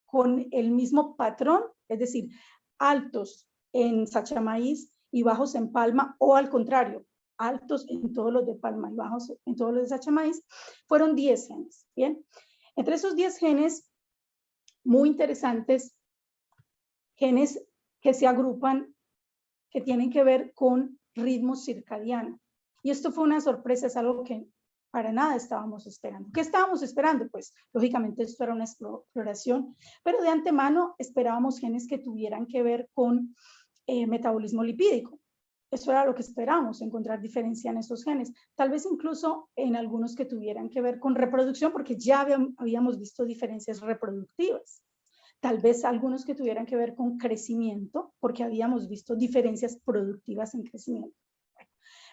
con el mismo patrón, es decir, altos en sacha maíz y bajos en palma, o al contrario, altos en todos los de palma y bajos en todos los de sacha maíz. Fueron 10 genes. Bien, entre esos 10 genes, muy interesantes, genes que se agrupan, que tienen que ver con ritmo circadiano. Y esto fue una sorpresa, es algo que para nada estábamos esperando. ¿Qué estábamos esperando? Pues lógicamente esto era una exploración, pero de antemano esperábamos genes que tuvieran que ver con metabolismo lipídico. Eso era lo que esperábamos, encontrar diferencia en esos genes. Tal vez incluso en algunos que tuvieran que ver con reproducción, porque ya habíamos visto diferencias reproductivas. Tal vez algunos que tuvieran que ver con crecimiento, porque habíamos visto diferencias productivas en crecimiento.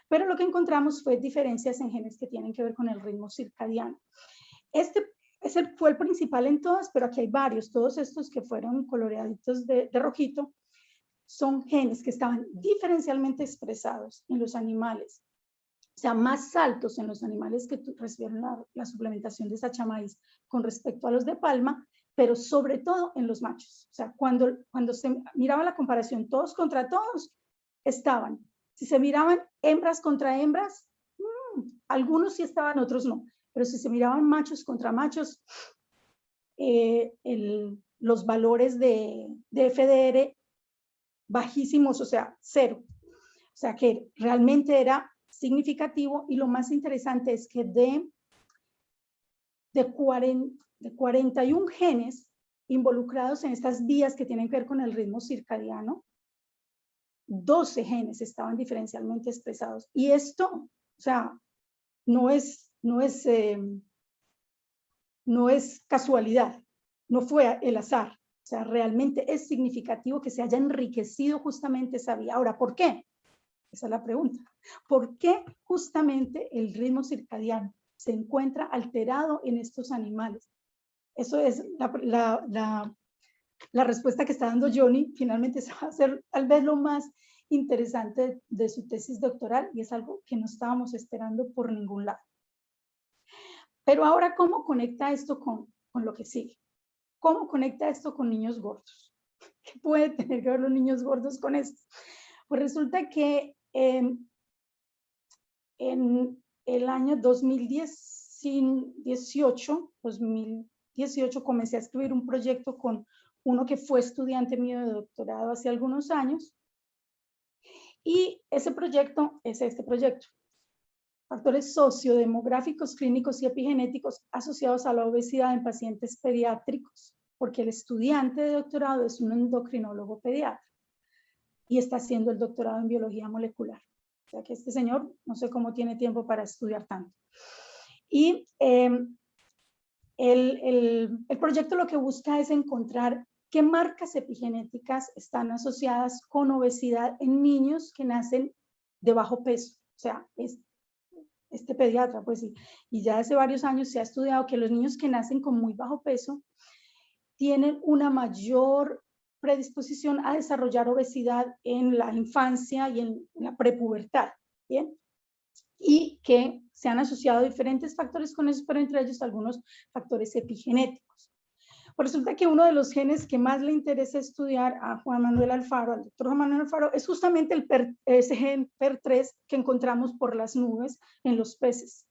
Pero lo que encontramos fue diferencias en genes que tienen que ver con el ritmo circadiano. Ese fue el principal en todas, pero aquí hay varios. Todos estos que fueron coloreaditos de rojito son genes que estaban diferencialmente expresados en los animales. O sea, más altos en los animales que recibieron la suplementación de sacha maíz con respecto a los de palma, pero sobre todo en los machos. O sea, cuando se miraba la comparación todos contra todos, estaban. Si se miraban hembras contra hembras, algunos sí estaban, otros no. Pero si se miraban machos contra machos, los valores de FDR bajísimos, o sea, 0. O sea, que realmente era significativo, y lo más interesante es que de 41 genes involucrados en estas vías que tienen que ver con el ritmo circadiano, 12 genes estaban diferencialmente expresados. Y esto, o sea, no es casualidad, no fue el azar. O sea, realmente es significativo que se haya enriquecido justamente esa vía. Ahora, ¿por qué? Esa es la pregunta. ¿Por qué justamente el ritmo circadiano se encuentra alterado en estos animales? Eso es la respuesta que está dando Johnny. Finalmente se va a hacer tal vez lo más interesante de su tesis doctoral, y es algo que no estábamos esperando por ningún lado. Pero ahora, ¿cómo conecta esto con lo que sigue? ¿Cómo conecta esto con niños gordos? ¿Qué puede tener que ver los niños gordos con esto? Pues resulta que en el año 2018 comencé a escribir un proyecto con uno que fue estudiante mío de doctorado hace algunos años. Y ese proyecto es este proyecto. Factores sociodemográficos, clínicos y epigenéticos asociados a la obesidad en pacientes pediátricos, porque el estudiante de doctorado es un endocrinólogo pediatra y está haciendo el doctorado en biología molecular. O sea que este señor no sé cómo tiene tiempo para estudiar tanto. Y el proyecto lo que busca es encontrar qué marcas epigenéticas están asociadas con obesidad en niños que nacen de bajo peso. O sea, este pediatra, pues sí, y ya hace varios años se ha estudiado que los niños que nacen con muy bajo peso tienen una mayor predisposición a desarrollar obesidad en la infancia y en la prepubertad, ¿bien? Y que se han asociado diferentes factores con eso, pero entre ellos algunos factores epigenéticos. Pues resulta que uno de los genes que más le interesa estudiar a Juan Manuel Alfaro, al doctor Juan Manuel Alfaro, es justamente ese gen PER3 que encontramos por las nubes en los peces.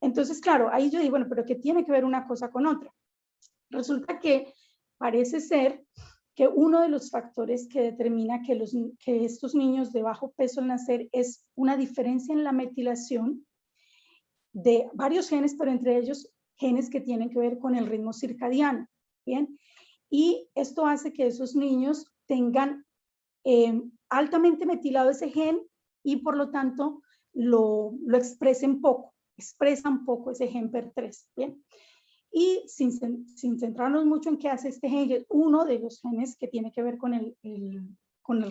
Entonces, claro, ahí yo digo, bueno, pero ¿qué tiene que ver una cosa con otra? Resulta que parece ser que uno de los factores que determina que estos niños de bajo peso al nacer es una diferencia en la metilación de varios genes, pero entre ellos genes que tienen que ver con el ritmo circadiano, ¿bien? Y esto hace que esos niños tengan altamente metilado ese gen y por lo tanto lo expresan poco ese gen PER3, ¿bien? Y sin centrarnos mucho en qué hace este gen, es uno de los genes que tiene que ver con el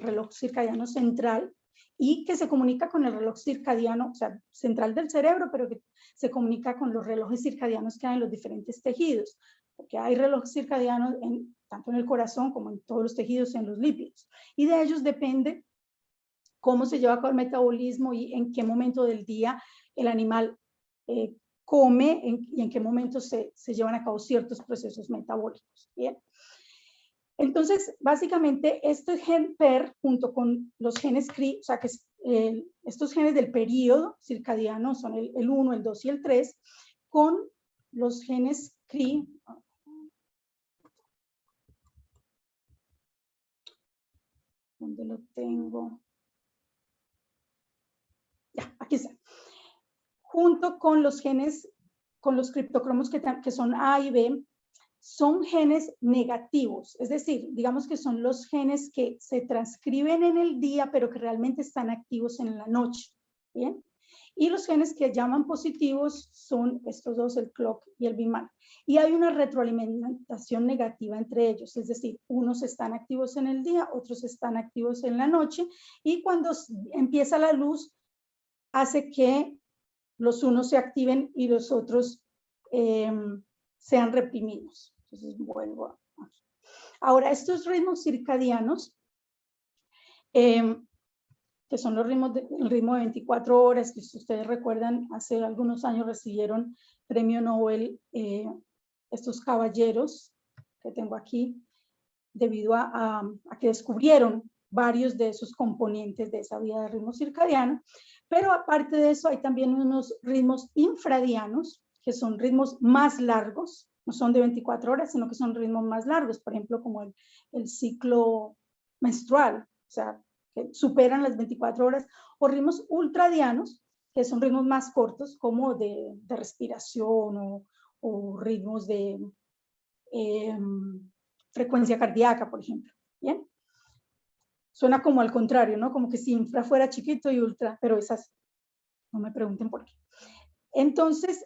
reloj circadiano central y que se comunica con el reloj circadiano, o sea, central del cerebro, pero que se comunica con los relojes circadianos que hay en los diferentes tejidos, porque hay reloj circadiano tanto en el corazón como en todos los tejidos, en los lípidos, y de ellos depende cómo se lleva a cabo el metabolismo y en qué momento del día el animal come y en qué momento se llevan a cabo ciertos procesos metabólicos. Bien. Entonces, básicamente, este gen PER, junto con los genes CRI, o sea, que estos genes del período circadiano son el 1, el 2 y el 3, con los genes CRI, ¿dónde lo tengo? Ya, aquí está. Junto con los genes, con los criptocromos que son A y B, son genes negativos, es decir, digamos que son los genes que se transcriben en el día, pero que realmente están activos en la noche, ¿bien? Y los genes que llaman positivos son estos dos, el CLOCK y el BIMAN. Y hay una retroalimentación negativa entre ellos, es decir, unos están activos en el día, otros están activos en la noche, y cuando empieza la luz, hace que los unos se activen y los otros sean reprimidos. Entonces vuelvo aquí. Ahora, estos ritmos circadianos, que son el ritmo de 24 horas, que si ustedes recuerdan, hace algunos años recibieron premio Nobel estos caballeros que tengo aquí, debido a que descubrieron varios de esos componentes de esa vía de ritmo circadiano, pero aparte de eso hay también unos ritmos infradianos, que son ritmos más largos, no son de 24 horas, sino que son ritmos más largos, por ejemplo, como el ciclo menstrual, o sea, que superan las 24 horas, o ritmos ultradianos, que son ritmos más cortos, como de respiración o ritmos de frecuencia cardíaca, por ejemplo. ¿Bien? Suena como al contrario, ¿no? Como que si infra fuera chiquito y ultra, pero es así. No me pregunten por qué. Entonces,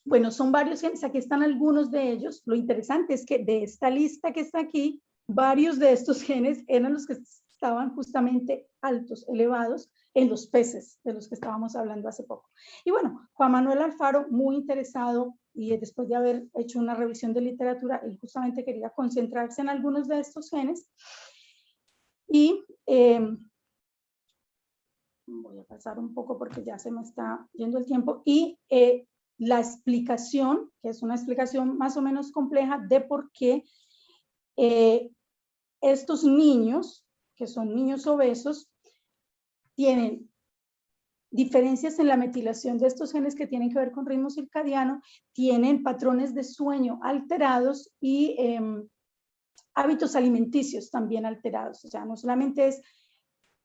bueno, son varios genes, aquí están algunos de ellos. Lo interesante es que de esta lista que está aquí, varios de estos genes eran los que estaban justamente altos, elevados, en los peces de los que estábamos hablando hace poco. Y bueno, Juan Manuel Alfaro, muy interesado, y después de haber hecho una revisión de literatura, él justamente quería concentrarse en algunos de estos genes. Y voy a pasar un poco porque ya se me está yendo el tiempo. Y la explicación, que es una explicación más o menos compleja, de por qué estos niños, que son niños obesos, tienen diferencias en la metilación de estos genes que tienen que ver con ritmo circadiano, tienen patrones de sueño alterados y hábitos alimenticios también alterados. O sea, no solamente es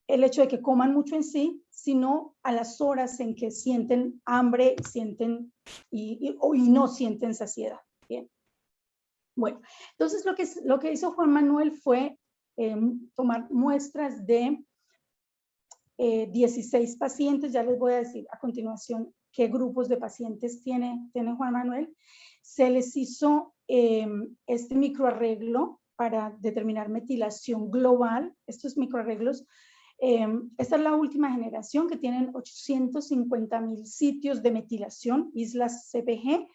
el hecho de que coman mucho en sí, sino a las horas en que sienten hambre, sienten y no sienten saciedad. Bien. Bueno, entonces lo que hizo Juan Manuel fue tomar muestras de 16 pacientes. Ya les voy a decir a continuación qué grupos de pacientes tiene Juan Manuel. Se les hizo este microarreglo para determinar metilación global. Estos microarreglos, esta es la última generación, que tienen 850,000 sitios de metilación, islas CpG,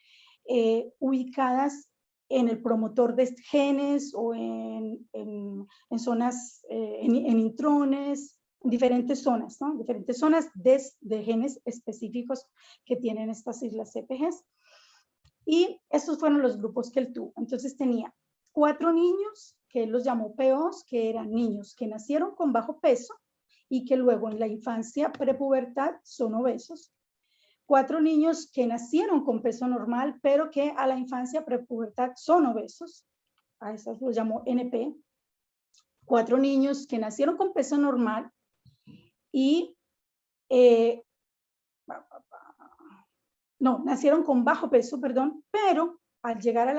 ubicadas en el promotor de genes o en zonas, en intrones, en diferentes zonas, ¿no? Diferentes zonas de genes específicos que tienen estas islas CpGs. Y estos fueron los grupos que él tuvo. Entonces tenía 4 niños, que él los llamó POs, que eran niños que nacieron con bajo peso y que luego en la infancia prepubertad son obesos. 4 niños que nacieron con peso normal, pero que a la infancia prepubertad son obesos. A esos los llamó NP. 4 niños que nacieron con peso normal y nacieron con bajo peso, perdón, pero al llegar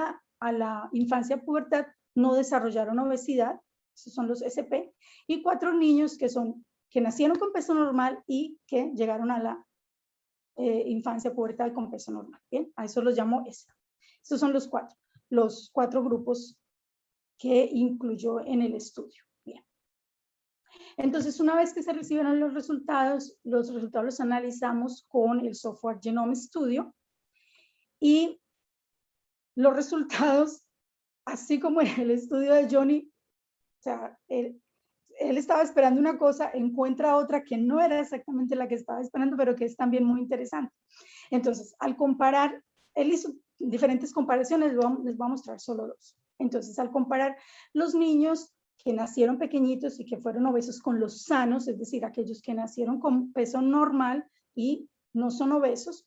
a la infancia pubertad no desarrollaron obesidad. Esos son los SP. Y 4 niños que nacieron con peso normal y que llegaron a la infancia pubertad con peso normal. Bien, a eso los llamo ESA. Estos son los 4 grupos que incluyó en el estudio. Bien. Entonces, una vez que se recibieron los resultados los analizamos con el software Genome Studio, y los resultados, así como en el estudio de Johnny, o sea, él estaba esperando una cosa, encuentra otra que no era exactamente la que estaba esperando, pero que es también muy interesante. Entonces, al comparar, él hizo diferentes comparaciones, les voy a mostrar solo 2. Entonces, al comparar los niños que nacieron pequeñitos y que fueron obesos con los sanos, es decir, aquellos que nacieron con peso normal y no son obesos,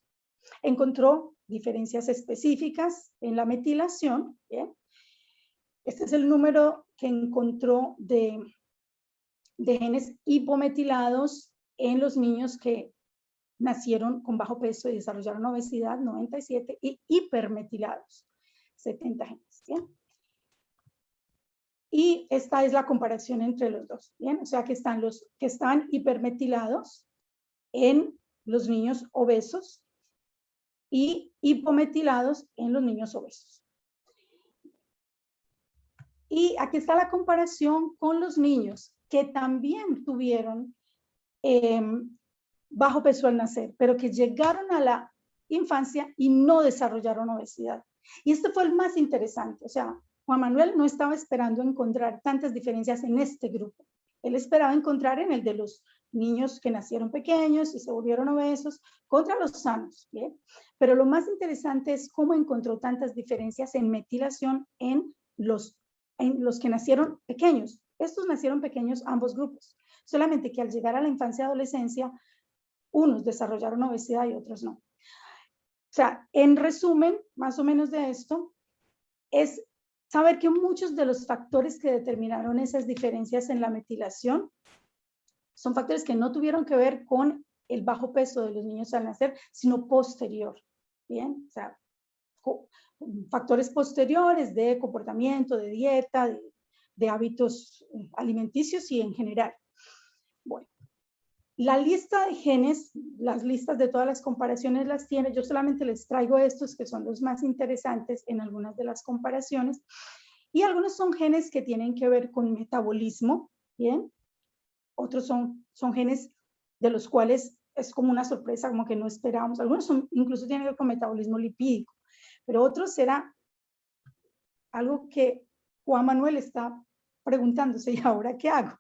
encontró diferencias específicas en la metilación. ¿Bien? Este es el número que encontró de genes hipometilados en los niños que nacieron con bajo peso y desarrollaron obesidad, 97, y hipermetilados, 70 genes. ¿Bien? Y esta es la comparación entre los dos. ¿Bien? O sea que están los que están hipermetilados en los niños obesos y hipometilados en los niños obesos. Y aquí está la comparación con los niños que también tuvieron bajo peso al nacer, pero que llegaron a la infancia y no desarrollaron obesidad. Y este fue el más interesante. O sea, Juan Manuel no estaba esperando encontrar tantas diferencias en este grupo. Él esperaba encontrar en el de los niños que nacieron pequeños y se volvieron obesos contra los sanos. ¿Bien? Pero lo más interesante es cómo encontró tantas diferencias en metilación en los que nacieron pequeños. Estos nacieron pequeños ambos grupos. Solamente que al llegar a la infancia y adolescencia, unos desarrollaron obesidad y otros no. O sea, en resumen, más o menos de esto, es saber que muchos de los factores que determinaron esas diferencias en la metilación son factores que no tuvieron que ver con el bajo peso de los niños al nacer, sino posterior. Bien, o sea, factores posteriores de comportamiento, de dieta, de hábitos alimenticios y en general. Bueno, la lista de genes, las listas de todas las comparaciones las tiene. Yo solamente les traigo estos que son los más interesantes en algunas de las comparaciones. Y algunos son genes que tienen que ver con metabolismo, ¿bien? Otros son genes de los cuales es como una sorpresa, como que no esperábamos. Algunos incluso tienen que ver con metabolismo lipídico, pero otros será algo que Juan Manuel está preguntándose, ¿y ahora qué hago?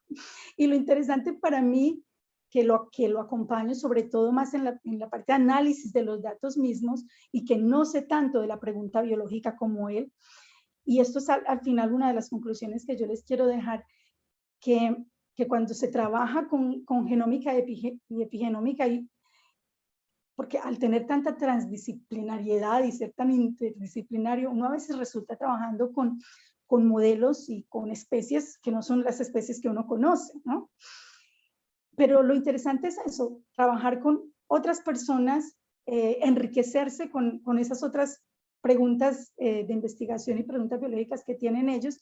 Y lo interesante para mí que lo acompaño sobre todo más en la parte de análisis de los datos mismos y que no sé tanto de la pregunta biológica como él. Y esto es al final una de las conclusiones que yo les quiero dejar, que cuando se trabaja con genómica y epigenómica, porque al tener tanta transdisciplinariedad y ser tan interdisciplinario, uno a veces resulta trabajando con modelos y con especies que no son las especies que uno conoce, ¿no? Pero lo interesante es eso, trabajar con otras personas, enriquecerse con esas otras preguntas de investigación y preguntas biológicas que tienen ellos.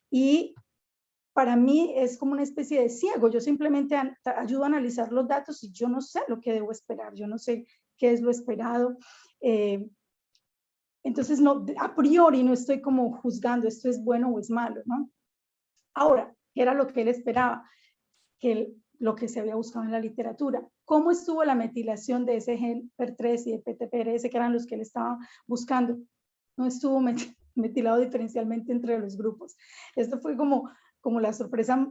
Y para mí es como una especie de ciego. Yo simplemente ayudo a analizar los datos y yo no sé lo que debo esperar. Yo no sé qué es lo esperado. Entonces, no, a priori no estoy como juzgando esto es bueno o es malo, ¿no? Ahora, ¿qué era lo que él esperaba? Lo que se había buscado en la literatura. ¿Cómo estuvo la metilación de ese gen PER3 y de PTPRS, que eran los que él estaba buscando? No estuvo metilado diferencialmente entre los grupos. Esto fue como la sorpresa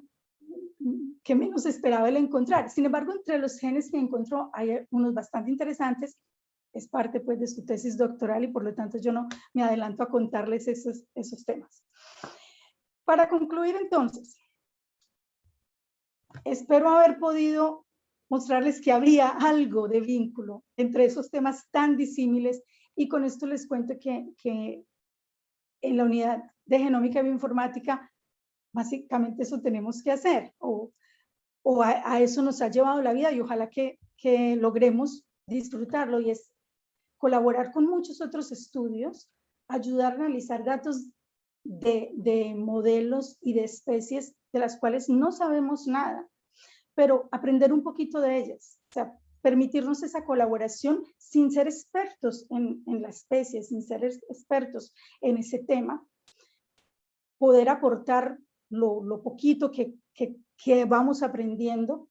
que menos esperaba el encontrar. Sin embargo, entre los genes que encontró hay unos bastante interesantes. Es parte pues de su tesis doctoral y por lo tanto yo no me adelanto a contarles esos temas. Para concluir entonces, espero haber podido mostrarles que había algo de vínculo entre esos temas tan disímiles y con esto les cuento que en la unidad de genómica y bioinformática básicamente eso tenemos que hacer o a eso nos ha llevado la vida y ojalá que logremos disfrutarlo y es colaborar con muchos otros estudios, ayudar a analizar datos de modelos y de especies de las cuales no sabemos nada, pero aprender un poquito de ellas, o sea, permitirnos esa colaboración sin ser expertos en la especie, sin ser expertos en ese tema, poder aportar lo poquito que vamos aprendiendo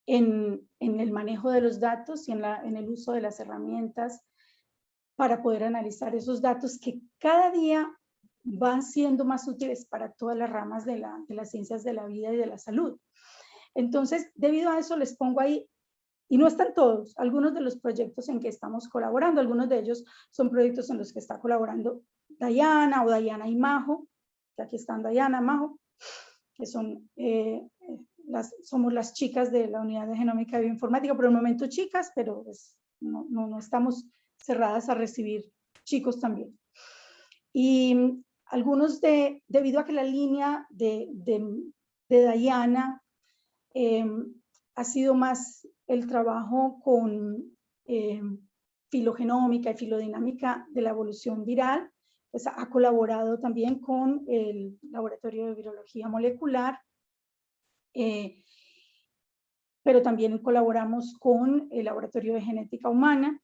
en el manejo de los datos y en el uso de las herramientas para poder analizar esos datos que cada día van siendo más útiles para todas las ramas de las ciencias de la vida y de la salud. Entonces, debido a eso les pongo ahí, y no están todos, algunos de los proyectos en que estamos colaborando, algunos de ellos son proyectos en los que está colaborando Dayana o Dayana y Majo, que aquí están Dayana, Majo, que son, somos las chicas de la unidad de genómica y bioinformática, por el momento chicas, pero pues no estamos cerradas a recibir chicos también. Y algunos debido a que la línea de Dayana ha sido más el trabajo con filogenómica y filodinámica de la evolución viral, pues ha colaborado también con el Laboratorio de Virología Molecular, pero también colaboramos con el Laboratorio de Genética Humana,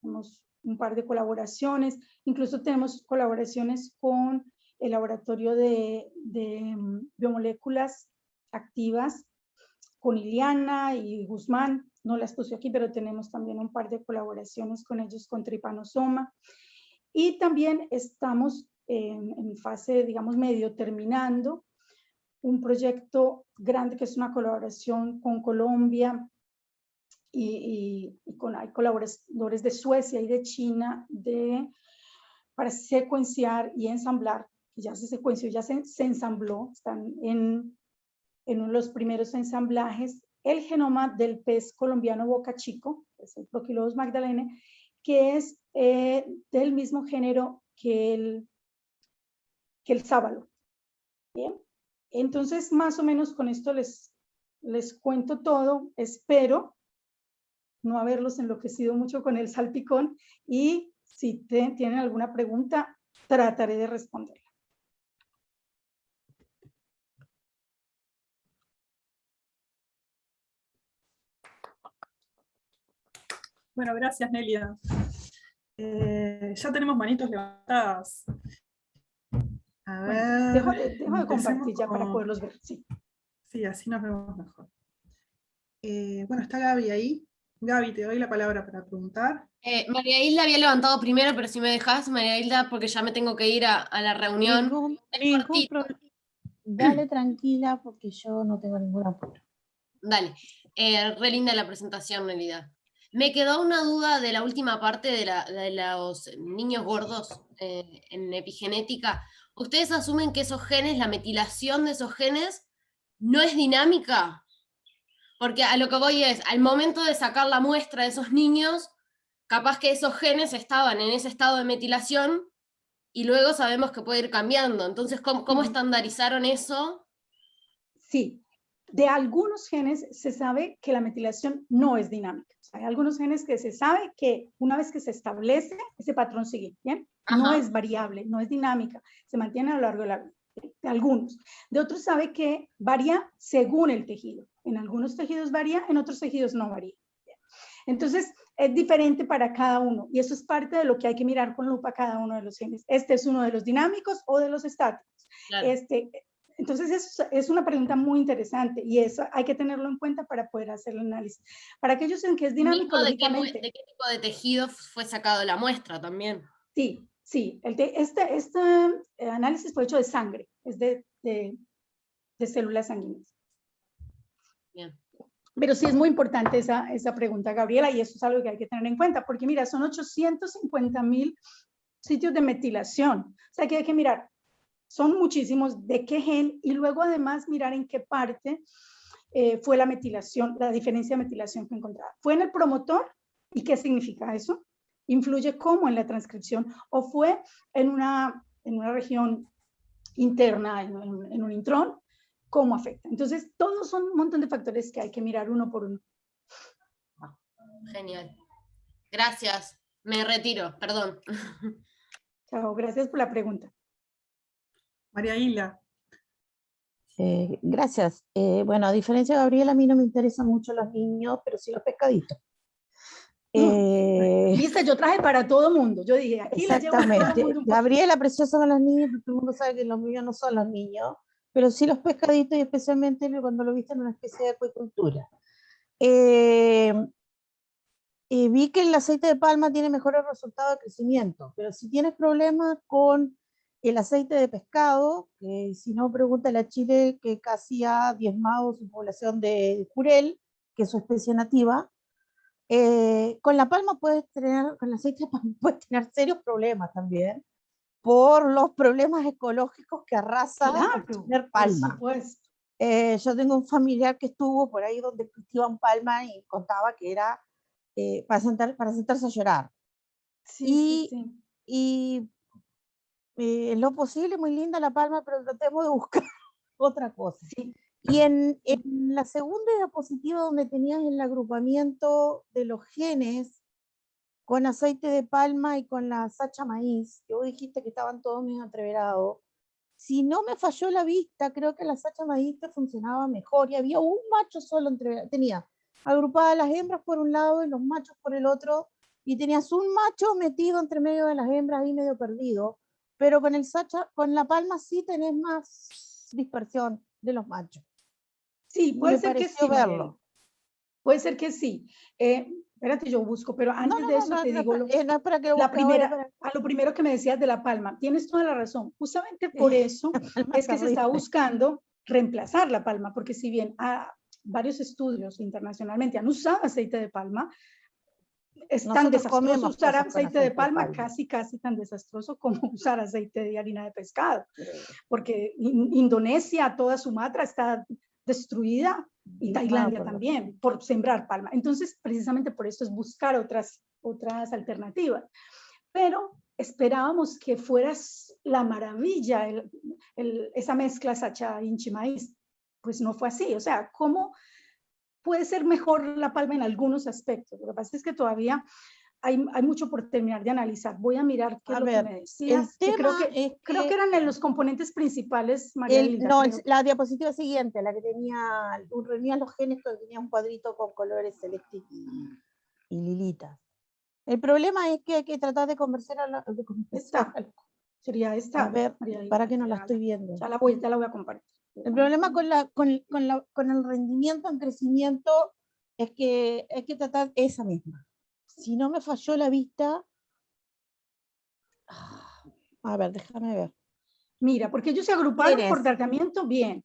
tenemos un par de colaboraciones, incluso tenemos colaboraciones con el Laboratorio de Biomoléculas Activas, con Iliana y Guzmán, no las puse aquí, pero tenemos también un par de colaboraciones con ellos con Trypanosoma. Y también estamos en fase, digamos, medio terminando un proyecto grande que es una colaboración con Colombia y hay colaboradores de Suecia y de China para secuenciar y ensamblar, ya se secuenció, ya se ensambló, están en uno de los primeros ensamblajes, el genoma del pez colombiano boca chico, es el Prochylodes magdalene, que es del mismo género que el sábalo. Bien, entonces más o menos con esto les cuento todo, espero no haberlos enloquecido mucho con el salpicón y si tienen alguna pregunta, trataré de responderla. Bueno, gracias, Nelia. Ya tenemos manitos levantadas. A ver. Bueno, dejo de compartir ya para poderlos ver. Sí. Sí, así nos vemos mejor. Bueno, está Gaby ahí. Gaby, te doy la palabra para preguntar. María Hilda había levantado primero, pero si me dejas, María Hilda, porque ya me tengo que ir a la reunión. Ningún problema. Dale tranquila porque yo no tengo ningún apuro. Dale. Re linda la presentación, Nelida. Me quedó una duda de la última parte de los niños gordos en epigenética. ¿Ustedes asumen que esos genes, la metilación de esos genes, no es dinámica? Porque a lo que voy es, al momento de sacar la muestra de esos niños, capaz que esos genes estaban en ese estado de metilación y luego sabemos que puede ir cambiando. Entonces, ¿cómo estandarizaron eso? Sí, de algunos genes se sabe que la metilación no es dinámica. O sea, hay algunos genes que se sabe que una vez que se establece, ese patrón sigue, ¿bien? No Ajá. es variable, no es dinámica, se mantiene a lo largo de la vida. De algunos. De otros sabe que varía según el tejido. En algunos tejidos varía, en otros tejidos no varía. Entonces, es diferente para cada uno y eso es parte de lo que hay que mirar con lupa cada uno de los genes. Este es uno de los dinámicos o de los estáticos. Claro. Entonces, es una pregunta muy interesante y eso hay que tenerlo en cuenta para poder hacer el análisis. Para aquellos en que es dinámico, lógicamente. ¿De qué tipo de tejido fue sacado la muestra también? Sí, sí. Este análisis fue hecho de sangre, es de células sanguíneas. Bien. Pero sí es muy importante esa pregunta, Gabriela, y eso es algo que hay que tener en cuenta, porque mira, son 850,000 sitios de metilación. O sea que hay que mirar, son muchísimos, de qué gen, y luego además mirar en qué parte fue la metilación, la diferencia de metilación que encontraba. ¿Fue en el promotor? ¿Y qué significa eso? ¿Influye cómo en la transcripción? ¿O fue en una región interna, en un intrón? ¿Cómo afecta? Entonces, todos son un montón de factores que hay que mirar uno por uno. Genial. Gracias. Me retiro, perdón. Chao, gracias por la pregunta. María Hilda. Gracias. Bueno, a diferencia de Gabriela, a mí no me interesan mucho los niños, pero sí los pescaditos. Viste, yo traje para todo mundo. Yo dije, aquí les llevo a todo Exactamente. mundo un Gabriela, preciosa con los niños, pero todo el mundo sabe que los míos no son los niños, pero sí los pescaditos y especialmente cuando lo viste en una especie de acuicultura. Vi que el aceite de palma tiene mejores resultados de crecimiento, pero si tienes problemas con el aceite de pescado, que si no, pregúntale a Chile, que casi ha diezmado su población de jurel, que es su especie nativa. Con la palma con el aceite de palma puedes tener serios problemas también, por los problemas ecológicos que arrasa tener palma. Yo tengo un familiar que estuvo por ahí donde cultivan palma y contaba que era para sentarse a llorar. Sí, y en lo posible, muy linda la palma, pero tratemos de buscar otra cosa. Sí. Y en la segunda diapositiva, donde tenías el agrupamiento de los genes con aceite de palma y con la sacha maíz, que vos dijiste que estaban todos medio entreverados, si no me falló la vista, creo que la sacha maíz te funcionaba mejor y había un macho solo entreverado. Tenía agrupadas las hembras por un lado y los machos por el otro, y tenías un macho metido entre medio de las hembras ahí medio perdido, pero con la palma sí tenés más dispersión de los machos. Sí, puede ser que sí, verlo. Puede ser que sí. Espérate, yo busco, pero antes de eso te digo, no es para que lo primero que me decías de la palma, tienes toda la razón. Justamente por eso es que se está buscando reemplazar la palma, porque si bien varios estudios internacionalmente han usado aceite de palma, es tan desastroso usar aceite de palma, casi tan desastroso como usar aceite de harina de pescado, porque Indonesia, toda Sumatra está destruida, y Tailandia también, por sembrar palma. Entonces, precisamente por esto es buscar otras alternativas. Pero esperábamos que fueras la maravilla, esa mezcla sacha inchi maíz. Pues no fue así. O sea, ¿cómo puede ser mejor la palma en algunos aspectos? Lo que pasa es que todavía hay mucho por terminar de analizar. Voy a mirar qué es lo que me decías. Creo que eran en los componentes principales, María Hilda. No, la diapositiva siguiente, la que reunía los genes, que tenía un cuadrito con colores celestes y lilitas. El problema es que hay que tratar de conversar Sería esta. A ver, para que no la estoy viendo. Ya la voy a compartir. El problema con el rendimiento en crecimiento es que hay que tratar esa misma. Si no me falló la vista, a ver, déjame ver. Mira, porque ellos se agruparon por tratamiento bien.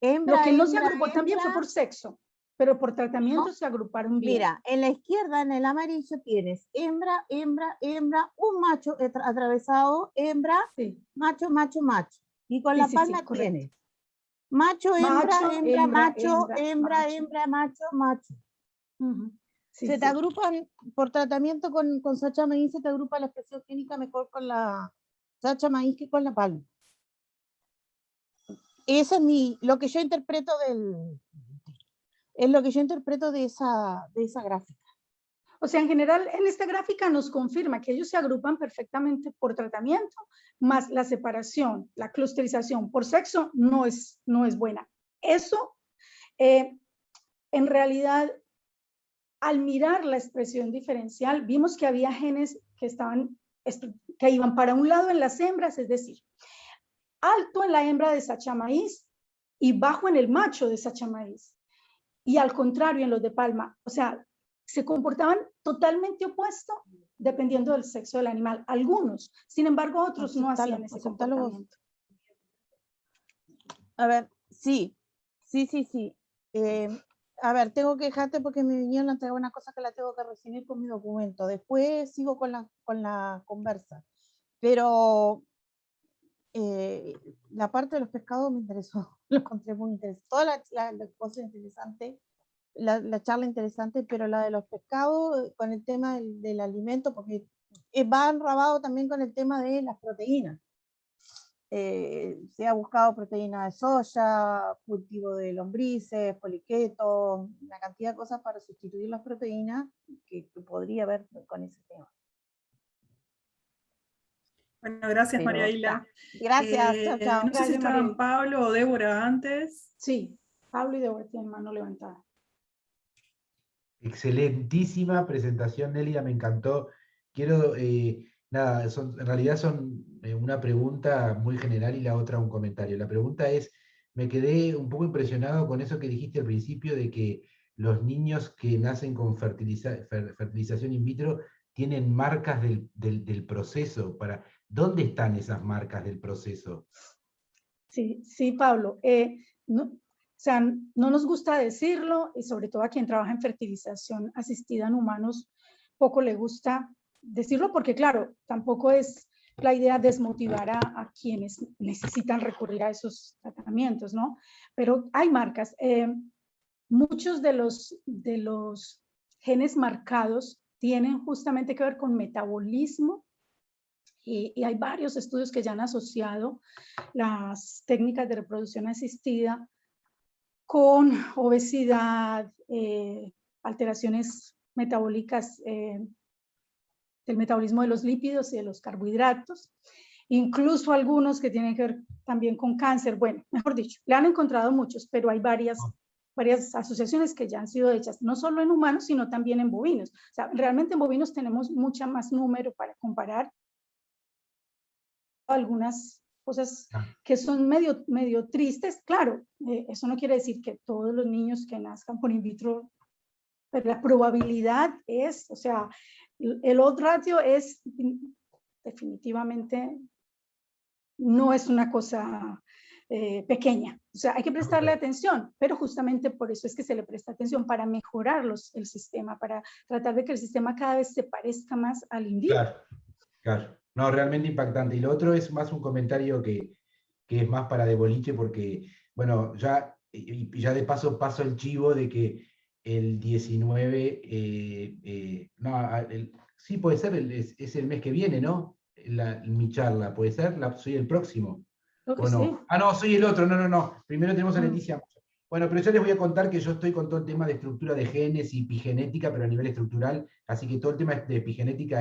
Lo que no se agrupó también fue por sexo. pero por tratamiento se agruparon bien. Mira, en la izquierda, en el amarillo, tienes hembra, hembra, hembra, un macho atravesado, hembra, Sí, macho, macho, macho. Y con sí, la sí, sí, palma correcto. tienes macho, hembra, Macho, hembra, hembra, macho, hembra, macho. hembra, macho, macho. Ujú. Sí, Se te sí. agrupan por tratamiento con Sacha Maíz, se te agrupa la expresión clínica mejor con la Sacha Maíz que con la palma. Eso es lo que yo interpreto es lo que yo interpreto de esa gráfica. O sea, en general, en esta gráfica nos confirma que ellos se agrupan perfectamente por tratamiento, más la separación, la clusterización por sexo no es buena. Eso, en realidad, al mirar la expresión diferencial, vimos que había genes que iban para un lado en las hembras, es decir, alto en la hembra de Sacha Maíz y bajo en el macho de Sacha Maíz. Y al contrario en los de palma, o sea, se comportaban totalmente opuesto dependiendo del sexo del animal. Algunos, sin embargo, otros no hacían ese comportamiento. A ver, sí. A ver, tengo que dejarte porque me vinieron a entregar una cosa que la tengo que recibir con mi documento. Después sigo con la conversa. Pero la parte de los pescados me interesó, lo encontré muy interesante. Toda la cosa interesante, la charla interesante, pero la de los pescados con el tema del alimento, porque va enrabado también con el tema de las proteínas. Se ha buscado proteína de soya, cultivo de lombrices, poliqueto, una cantidad de cosas para sustituir las proteínas que podría haber con ese tema. Bueno, gracias, Pero, María Isla. Gracias, chao, chao. No sé si estaban Pablo o Débora antes. Sí, Pablo y Débora tienen mano levantada. Excelentísima presentación, Nélida, me encantó. Quiero, nada, en realidad son una pregunta muy general y la otra un comentario. La pregunta es, me quedé un poco impresionado con eso que dijiste al principio de que los niños que nacen con fertilización in vitro tienen marcas del proceso. ¿Dónde están esas marcas del proceso? Sí, sí, Pablo. O sea, no nos gusta decirlo, y sobre todo a quien trabaja en fertilización asistida en humanos, poco le gusta decirlo porque, claro, tampoco es la idea desmotivar a quienes necesitan recurrir a esos tratamientos, ¿no? Pero hay marcas. Muchos de los genes marcados tienen justamente que ver con metabolismo y hay varios estudios que ya han asociado las técnicas de reproducción asistida con obesidad, alteraciones metabólicas del metabolismo de los lípidos y de los carbohidratos, incluso algunos que tienen que ver también con cáncer. Bueno, mejor dicho, le han encontrado muchos, pero hay varias asociaciones que ya han sido hechas, no solo en humanos, sino también en bovinos. O sea, realmente en bovinos tenemos mucha más número para comparar algunas cosas que son medio tristes. Claro, eso no quiere decir que todos los niños que nazcan por in vitro, pero la probabilidad es, o sea, el odds ratio es definitivamente, no es una cosa pequeña. O sea, hay que prestarle atención, pero justamente por eso es que se le presta atención, para mejorar el sistema, para tratar de que el sistema cada vez se parezca más al individuo. Claro, claro. No, realmente impactante. Y lo otro es más un comentario que es más para de boliche, porque, bueno, ya de paso el chivo de que el 19, sí puede ser, es el mes que viene, ¿no? Mi charla, ¿puede ser? Soy el próximo. ¿O no? Sí. Ah, no, soy el otro, no. Primero tenemos a Leticia. Bueno, pero yo les voy a contar que yo estoy con todo el tema de estructura de genes y epigenética, pero a nivel estructural, así que todo el tema de epigenética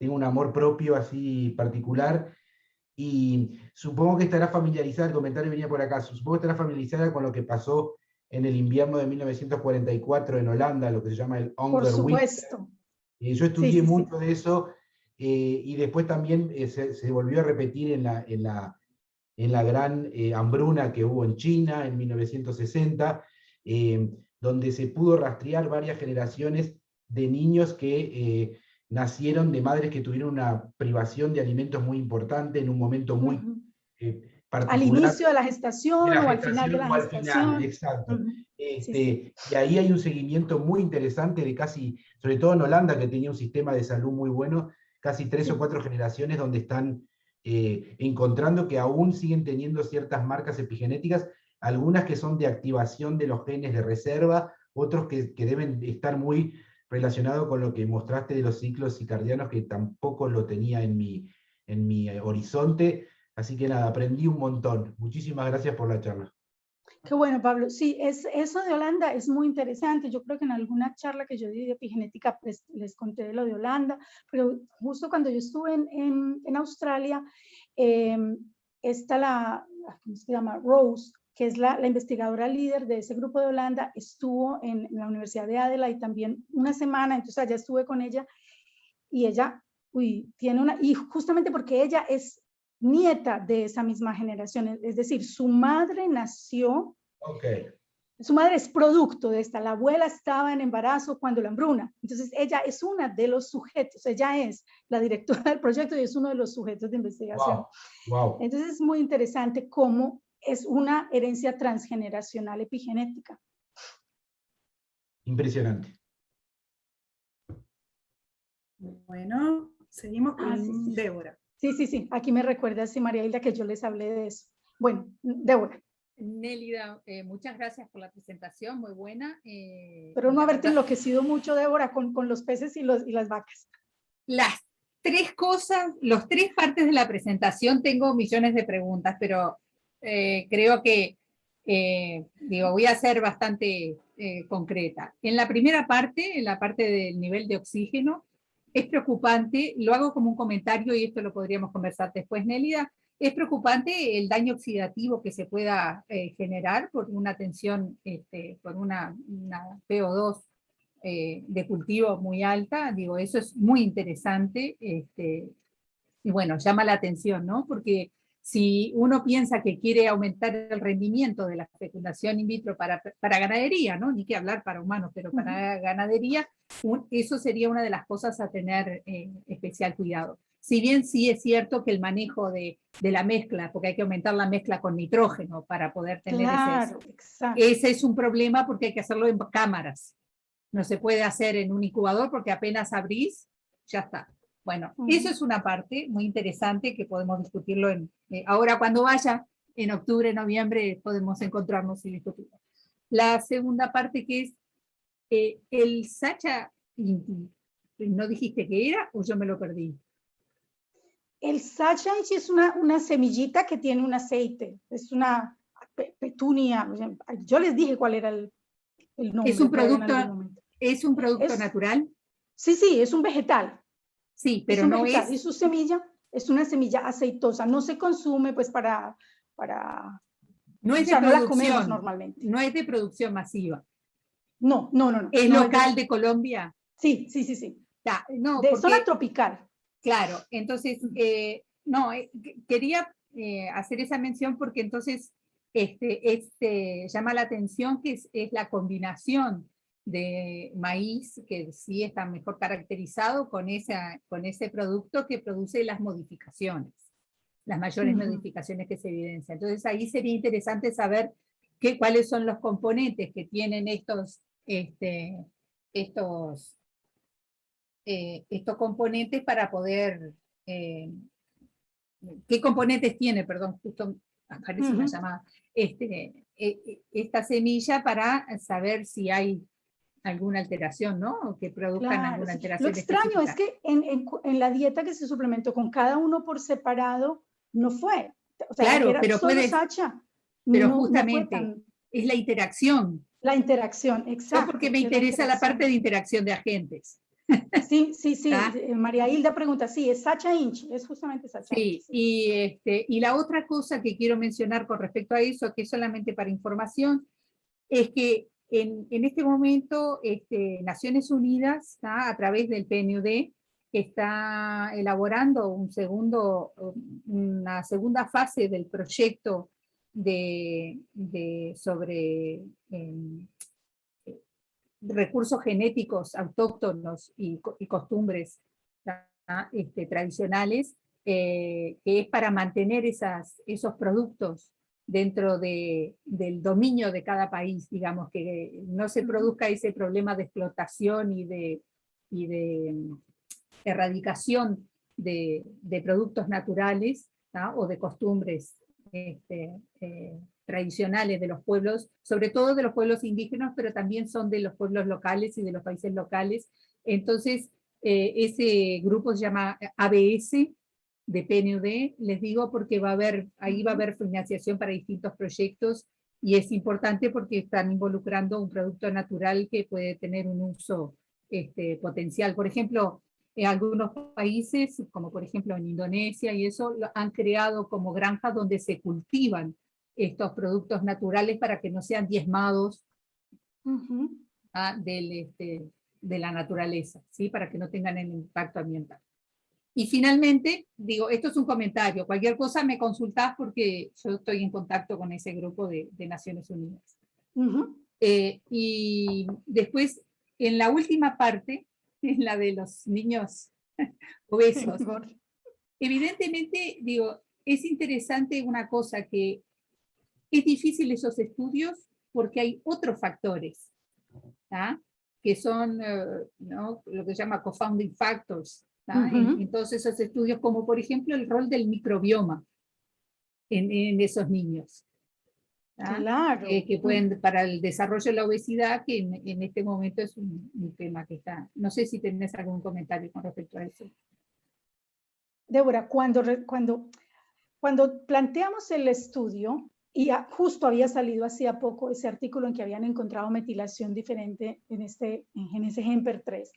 tengo un amor propio así particular, y supongo que estará familiarizada, el comentario venía por acá, supongo que estará familiarizada con lo que pasó en el invierno de 1944 en Holanda, lo que se llama el Hunger Por supuesto. Winter. Yo estudié mucho de eso, y después también se volvió a repetir en la gran hambruna que hubo en China en 1960, donde se pudo rastrear varias generaciones de niños que nacieron de madres que tuvieron una privación de alimentos muy importante en un momento muy Al inicio de la gestación o al final de la o al final, gestación. exacto. Sí. Y ahí hay un seguimiento muy interesante de casi, sobre todo en Holanda, que tenía un sistema de salud muy bueno, casi 3 o 4 generaciones donde están encontrando que aún siguen teniendo ciertas marcas epigenéticas, algunas que son de activación de los genes de reserva, otros que deben estar muy relacionados con lo que mostraste de los ciclos circadianos, que tampoco lo tenía en mi horizonte. Así que nada, aprendí un montón. Muchísimas gracias por la charla. Qué bueno, Pablo. Sí, eso de Holanda es muy interesante. Yo creo que en alguna charla que yo di de epigenética, pues les conté de lo de Holanda, pero justo cuando yo estuve en Australia, está ¿cómo se llama? Rose, que es la investigadora líder de ese grupo de Holanda, estuvo en la Universidad de Adelaide también una semana, entonces allá estuve con ella, y ella, y justamente porque ella es nieta de esa misma generación, es decir, su madre nació, su madre es producto de esta, la abuela estaba en embarazo cuando la hambruna, entonces ella es una de los sujetos, ella es la directora del proyecto y es uno de los sujetos de investigación. Wow. Entonces es muy interesante cómo es una herencia transgeneracional epigenética. Impresionante. Bueno, seguimos con sí. Débora. Sí, aquí me recuerda María Hilda que yo les hablé de eso. Bueno, Débora. Nélida, muchas gracias por la presentación, muy buena. Pero no haberte enloquecido mucho, Débora, con los peces y las vacas. Las tres cosas, los tres partes de la presentación, tengo millones de preguntas, pero creo que voy a ser bastante concreta. En la primera parte, en la parte del nivel de oxígeno, es preocupante, lo hago como un comentario y esto lo podríamos conversar después, Nélida, es preocupante el daño oxidativo que se pueda generar por una tensión, por una PO2 de cultivo muy alta, eso es muy interesante, y bueno, llama la atención, ¿no? Porque si uno piensa que quiere aumentar el rendimiento de la fecundación in vitro para ganadería, ¿no? Ni que hablar para humanos, pero para ganadería, eso sería una de las cosas a tener especial cuidado. Si bien sí es cierto que el manejo de la mezcla, porque hay que aumentar la mezcla con nitrógeno para poder tener ese es un problema porque hay que hacerlo en cámaras. No se puede hacer en un incubador porque apenas abrís, ya está. Bueno, eso es una parte muy interesante que podemos discutirlo ahora cuando vaya, en octubre, noviembre, podemos encontrarnos y discutirlo. La segunda parte que es el Sacha Inti. ¿No dijiste qué era o yo me lo perdí? El Sacha Inti es una semillita que tiene un aceite, es una petunia. Yo les dije cuál era el nombre. ¿Es un producto natural? Sí, es un vegetal. Sí, pero no es... Y su semilla es una semilla aceitosa, no se consume pues para no es de producción, no la comemos normalmente. No es de producción masiva. No. ¿Es local de Colombia? Sí. No, de zona tropical. Claro, entonces, quería hacer esa mención porque entonces llama la atención que es la combinación de maíz, que sí está mejor caracterizado con ese producto que produce las modificaciones, las mayores modificaciones que se evidencian. Entonces ahí sería interesante saber cuáles son los componentes que tienen estos componentes para poder... ¿qué componentes tiene? Perdón, justo aparece una llamada. Esta semilla para saber si hay alguna alteración, ¿no? O que produzcan alguna alteración. Lo extraño es que en la dieta que se suplementó con cada uno por separado, no fue. O sea, claro, era pero solo Sacha. Pero justamente es la interacción. La interacción, exacto. No, porque me interesa la parte de interacción de agentes. Sí. María Hilda pregunta, sí, es Sacha Inch, es justamente Sacha Inch. Sí, y la otra cosa que quiero mencionar con respecto a eso, que es solamente para información, es que en este momento Naciones Unidas, a través del PNUD, está elaborando una segunda fase del proyecto sobre recursos genéticos autóctonos y costumbres tradicionales que es para mantener esos productos dentro del dominio de cada país, digamos, que no se produzca ese problema de explotación y de erradicación de productos naturales, ¿tá? O de costumbres tradicionales de los pueblos, sobre todo de los pueblos indígenas, pero también son de los pueblos locales y de los países locales. Entonces, ese grupo se llama ABS, de PNUD, les digo, porque ahí va a haber financiación para distintos proyectos, y es importante porque están involucrando un producto natural que puede tener un uso potencial. Por ejemplo, en algunos países, como por ejemplo en Indonesia y eso, han creado como granjas donde se cultivan estos productos naturales para que no sean diezmados de la naturaleza, ¿sí? Para que no tengan el impacto ambiental. Y finalmente, digo, esto es un comentario, cualquier cosa me consultás porque yo estoy en contacto con ese grupo de Naciones Unidas. Y después, en la última parte, en la de los niños obesos, evidentemente, digo, es interesante una cosa, que es difícil esos estudios porque hay otros factores, ¿tá? Que son ¿no? lo que se llama confounding factors, en todos esos estudios, como por ejemplo el rol del microbioma en esos niños. Claro. Que pueden, para el desarrollo de la obesidad, que en este momento es un tema que está. No sé si tenés algún comentario con respecto a eso. Débora, cuando planteamos el estudio, y justo había salido hacía poco ese artículo en que habían encontrado metilación diferente en ese HEMPER3.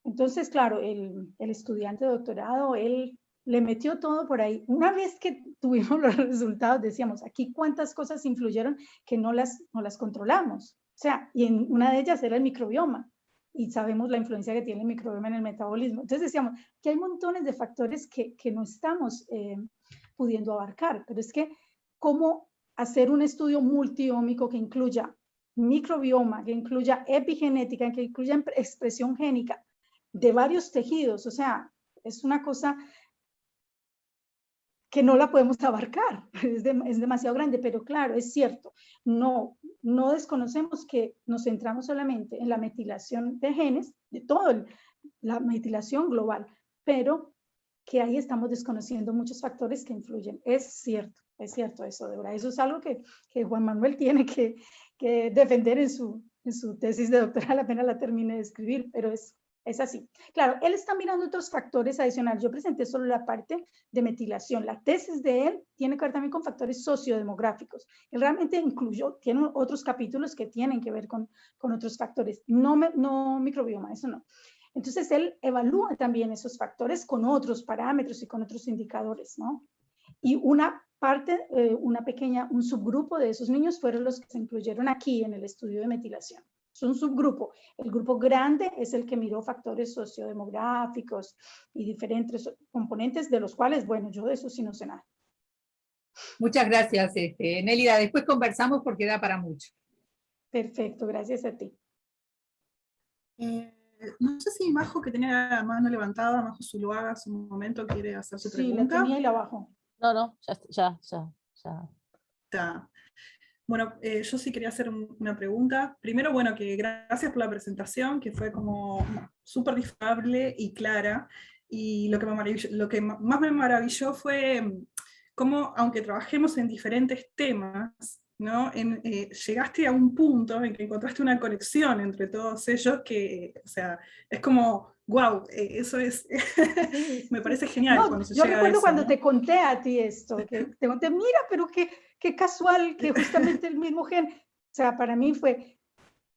Entonces, claro, el estudiante de doctorado, él le metió todo por ahí. Una vez que tuvimos los resultados, decíamos, aquí cuántas cosas influyeron que no las controlamos. O sea, y en una de ellas era el microbioma. Y sabemos la influencia que tiene el microbioma en el metabolismo. Entonces decíamos que hay montones de factores que no estamos pudiendo abarcar. Pero es que, ¿cómo hacer un estudio multiómico que incluya microbioma, que incluya epigenética, que incluya expresión génica de varios tejidos? O sea, es una cosa que no la podemos abarcar, es demasiado grande, pero claro, es cierto, no desconocemos que nos centramos solamente en la metilación de genes, de toda la metilación global, pero que ahí estamos desconociendo muchos factores que influyen. Es cierto eso, Débora. Eso es algo que Juan Manuel tiene que defender en su tesis de doctoral, apenas la termine de escribir, pero es así. Claro, él está mirando otros factores adicionales. Yo presenté solo la parte de metilación. La tesis de él tiene que ver también con factores sociodemográficos. Él realmente tiene otros capítulos que tienen que ver con otros factores. No microbioma, eso no. Entonces, él evalúa también esos factores con otros parámetros y con otros indicadores, ¿no? Y una parte, un subgrupo de esos niños fueron los que se incluyeron aquí en el estudio de metilación. Es un subgrupo. El grupo grande es el que miró factores sociodemográficos y diferentes componentes, de los cuales, bueno, yo de eso sí no sé nada. Muchas gracias, Nélida. Después conversamos porque da para mucho. Perfecto, gracias a ti. No sé si Majo, que tenía la mano levantada, Majo Zuluaga, hace un momento quiere hacer su pregunta. Sí, la tenía y la bajo. No, ya. Está. Bueno, yo sí quería hacer una pregunta. Primero, bueno, que gracias por la presentación, que fue como súper disfrutable y clara. Y lo que más me maravilló fue cómo, aunque trabajemos en diferentes temas, ¿no? Llegaste a un punto en que encontraste una conexión entre todos ellos que, o sea, es como, wow, eso es, me parece genial cuando se llega a eso. Yo recuerdo cuando te conté a ti esto, que te conté, mira, pero qué casual que justamente el mismo gen. O sea, para mí fue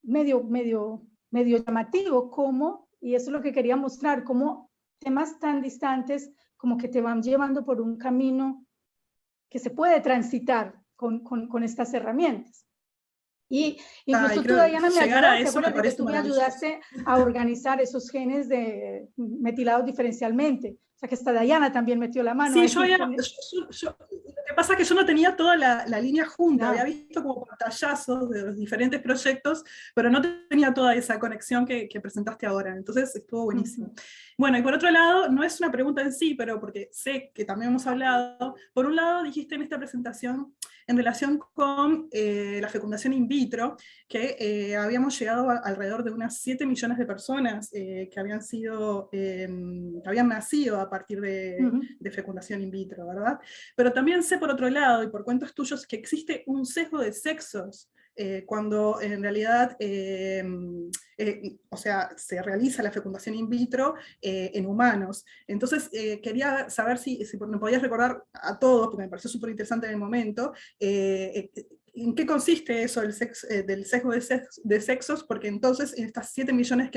medio llamativo cómo, y eso es lo que quería mostrar, cómo temas tan distantes como que te van llevando por un camino que se puede transitar con estas herramientas. Y incluso tú, Diana, me ayudaste, que tú me ayudaste a organizar esos genes metilados diferencialmente. O sea, que hasta Diana también metió la mano. Sí, lo que pasa es que yo no tenía toda la línea junta, Claro. había visto como pantallazos de los diferentes proyectos, pero no tenía toda esa conexión que presentaste ahora, entonces estuvo buenísimo. Bueno, y por otro lado, no es una pregunta en sí, pero porque sé que también hemos hablado, por un lado dijiste en esta presentación, en relación con la fecundación in vitro, que habíamos llegado a alrededor de unas 7 millones de personas que habían sido, que habían nacido a partir de fecundación in vitro, ¿verdad? Pero también sé por otro lado, y por cuentos tuyos, que existe un sesgo de sexos cuando en realidad, o sea, se realiza la fecundación in vitro en humanos. Entonces, quería saber si me podías recordar a todos, porque me pareció súper interesante en el momento, ¿en qué consiste eso del sesgo de sexos? Porque entonces, en estas 7 millones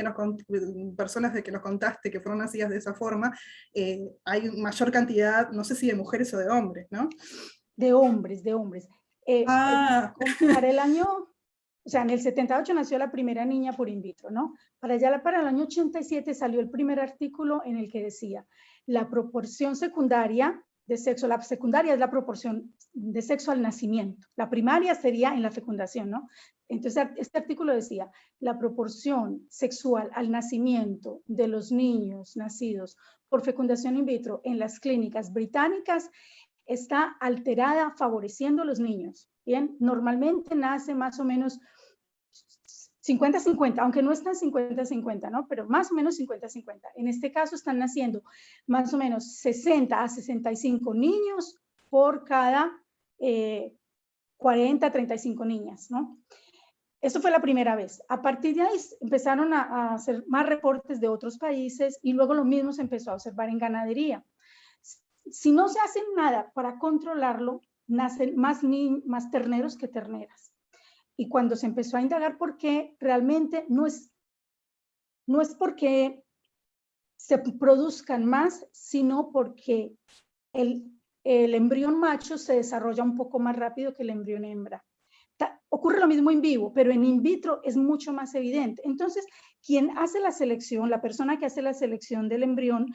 personas de que nos contaste que fueron nacidas de esa forma, hay mayor cantidad, no sé si de mujeres o de hombres, ¿no? De hombres, de hombres. Para el año, o sea, en el 78 nació la primera niña por in vitro, ¿no? Para el año 87 salió el primer artículo en el que decía, la proporción secundaria de sexo, la secundaria es la proporción de sexo al nacimiento, la primaria sería en la fecundación, ¿no? Entonces, este artículo decía, la proporción sexual al nacimiento de los niños nacidos por fecundación in vitro en las clínicas británicas está alterada favoreciendo a los niños. Bien, normalmente nace más o menos 50-50, aunque no están 50-50, ¿no? Pero más o menos 50-50. En este caso están naciendo más o menos 60 a 65 niños por cada 40 a 35 niñas, ¿no? Eso fue la primera vez. A partir de ahí empezaron a hacer más reportes de otros países y luego lo mismo se empezó a observar en ganadería. Si no se hace nada para controlarlo, nacen más terneros que terneras. Y cuando se empezó a indagar por qué, realmente no es porque se produzcan más, sino porque el embrión macho se desarrolla un poco más rápido que el embrión hembra. Ocurre lo mismo en vivo, pero en in vitro es mucho más evidente. Entonces, quien hace la selección, la persona que hace la selección del embrión,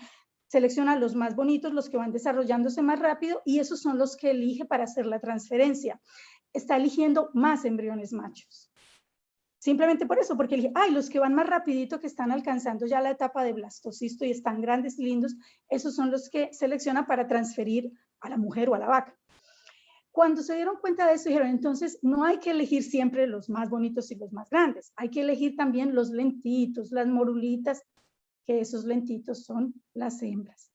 selecciona los más bonitos, los que van desarrollándose más rápido, y esos son los que elige para hacer la transferencia. Está eligiendo más embriones machos. Simplemente por eso, porque elige, los que van más rapidito, que están alcanzando ya la etapa de blastocisto y están grandes, lindos, esos son los que selecciona para transferir a la mujer o a la vaca. Cuando se dieron cuenta de eso, dijeron, entonces no hay que elegir siempre los más bonitos y los más grandes, hay que elegir también los lentitos, las morulitas, que esos lentitos son las hembras.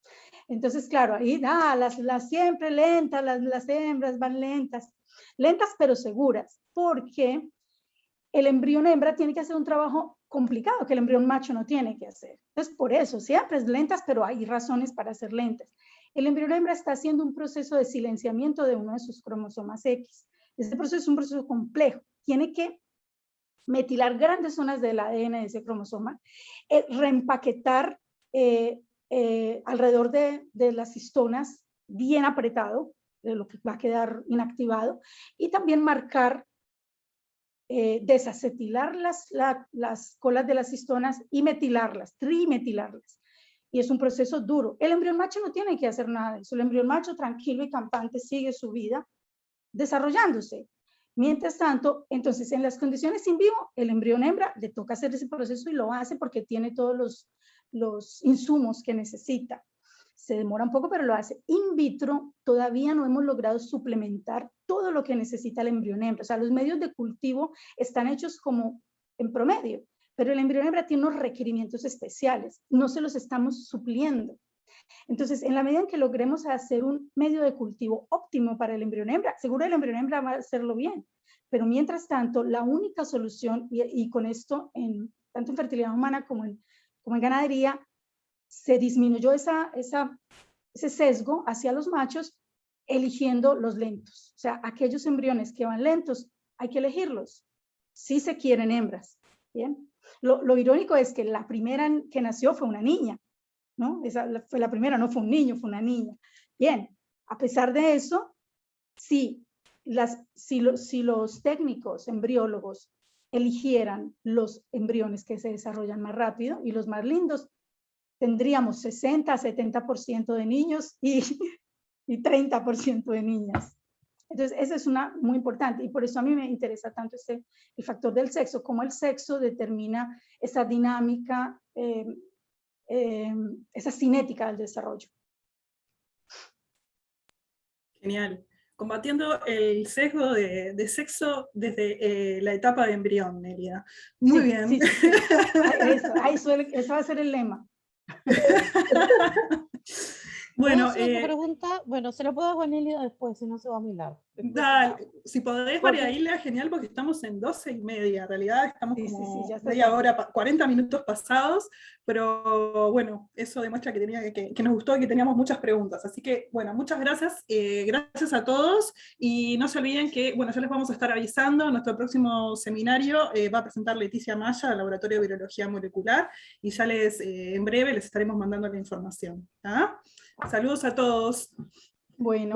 Entonces, claro, ahí, las siempre lentas, las hembras van lentas pero seguras, porque el embrión hembra tiene que hacer un trabajo complicado que el embrión macho no tiene que hacer. Entonces, por eso, siempre es lentas, pero hay razones para ser lentas. El embrión hembra está haciendo un proceso de silenciamiento de uno de sus cromosomas X. Este proceso es un proceso complejo. Tiene que metilar grandes zonas del ADN de ese cromosoma, reempaquetar alrededor de las histonas bien apretado, de lo que va a quedar inactivado, y también marcar, desacetilar las colas de las histonas y metilarlas, trimetilarlas. Y es un proceso duro. El embrión macho no tiene que hacer nada de eso. El embrión macho tranquilo y campante sigue su vida desarrollándose. Mientras tanto, entonces en las condiciones in vivo, el embrión hembra le toca hacer ese proceso y lo hace porque tiene todos los insumos que necesita. Se demora un poco, pero lo hace. In vitro todavía no hemos logrado suplementar todo lo que necesita el embrión hembra. O sea, los medios de cultivo están hechos como en promedio, pero el embrión hembra tiene unos requerimientos especiales. No se los estamos supliendo. Entonces, en la medida en que logremos hacer un medio de cultivo óptimo para el embrión hembra, seguro el embrión hembra va a hacerlo bien, pero mientras tanto, la única solución, y con esto, tanto en fertilidad humana como en ganadería, se disminuyó ese sesgo hacia los machos, eligiendo los lentos. O sea, aquellos embriones que van lentos, hay que elegirlos, si se quieren hembras. ¿Bien? Lo irónico es que la primera que nació fue una niña, ¿no? Esa fue la primera, no fue un niño, fue una niña. Bien, a pesar de eso, si los técnicos embriólogos eligieran los embriones que se desarrollan más rápido y los más lindos, tendríamos 60 a 70% de niños y 30% de niñas. Entonces, esa es una muy importante, y por eso a mí me interesa tanto el factor del sexo, cómo el sexo determina esa dinámica, esa cinética del desarrollo. Genial. Combatiendo el sesgo de sexo desde la etapa de embrión, Nélida. Muy bien. Sí. Eso va a ser el lema. Bueno, pregunta, bueno, se la puedo dar a Nélida después, si no se va muy largo. Dale, si podés, María Hilda, genial, porque estamos en 12:30, en realidad estamos como media hora, 40 minutos pasados, pero bueno, eso demuestra que nos gustó y que teníamos muchas preguntas, así que bueno, muchas gracias, gracias a todos, y no se olviden que, bueno, ya les vamos a estar avisando, nuestro próximo seminario va a presentar Leticia Maya, del Laboratorio de Virología Molecular, y ya en breve les estaremos mandando la información. ¿Ah? Saludos a todos. Bueno.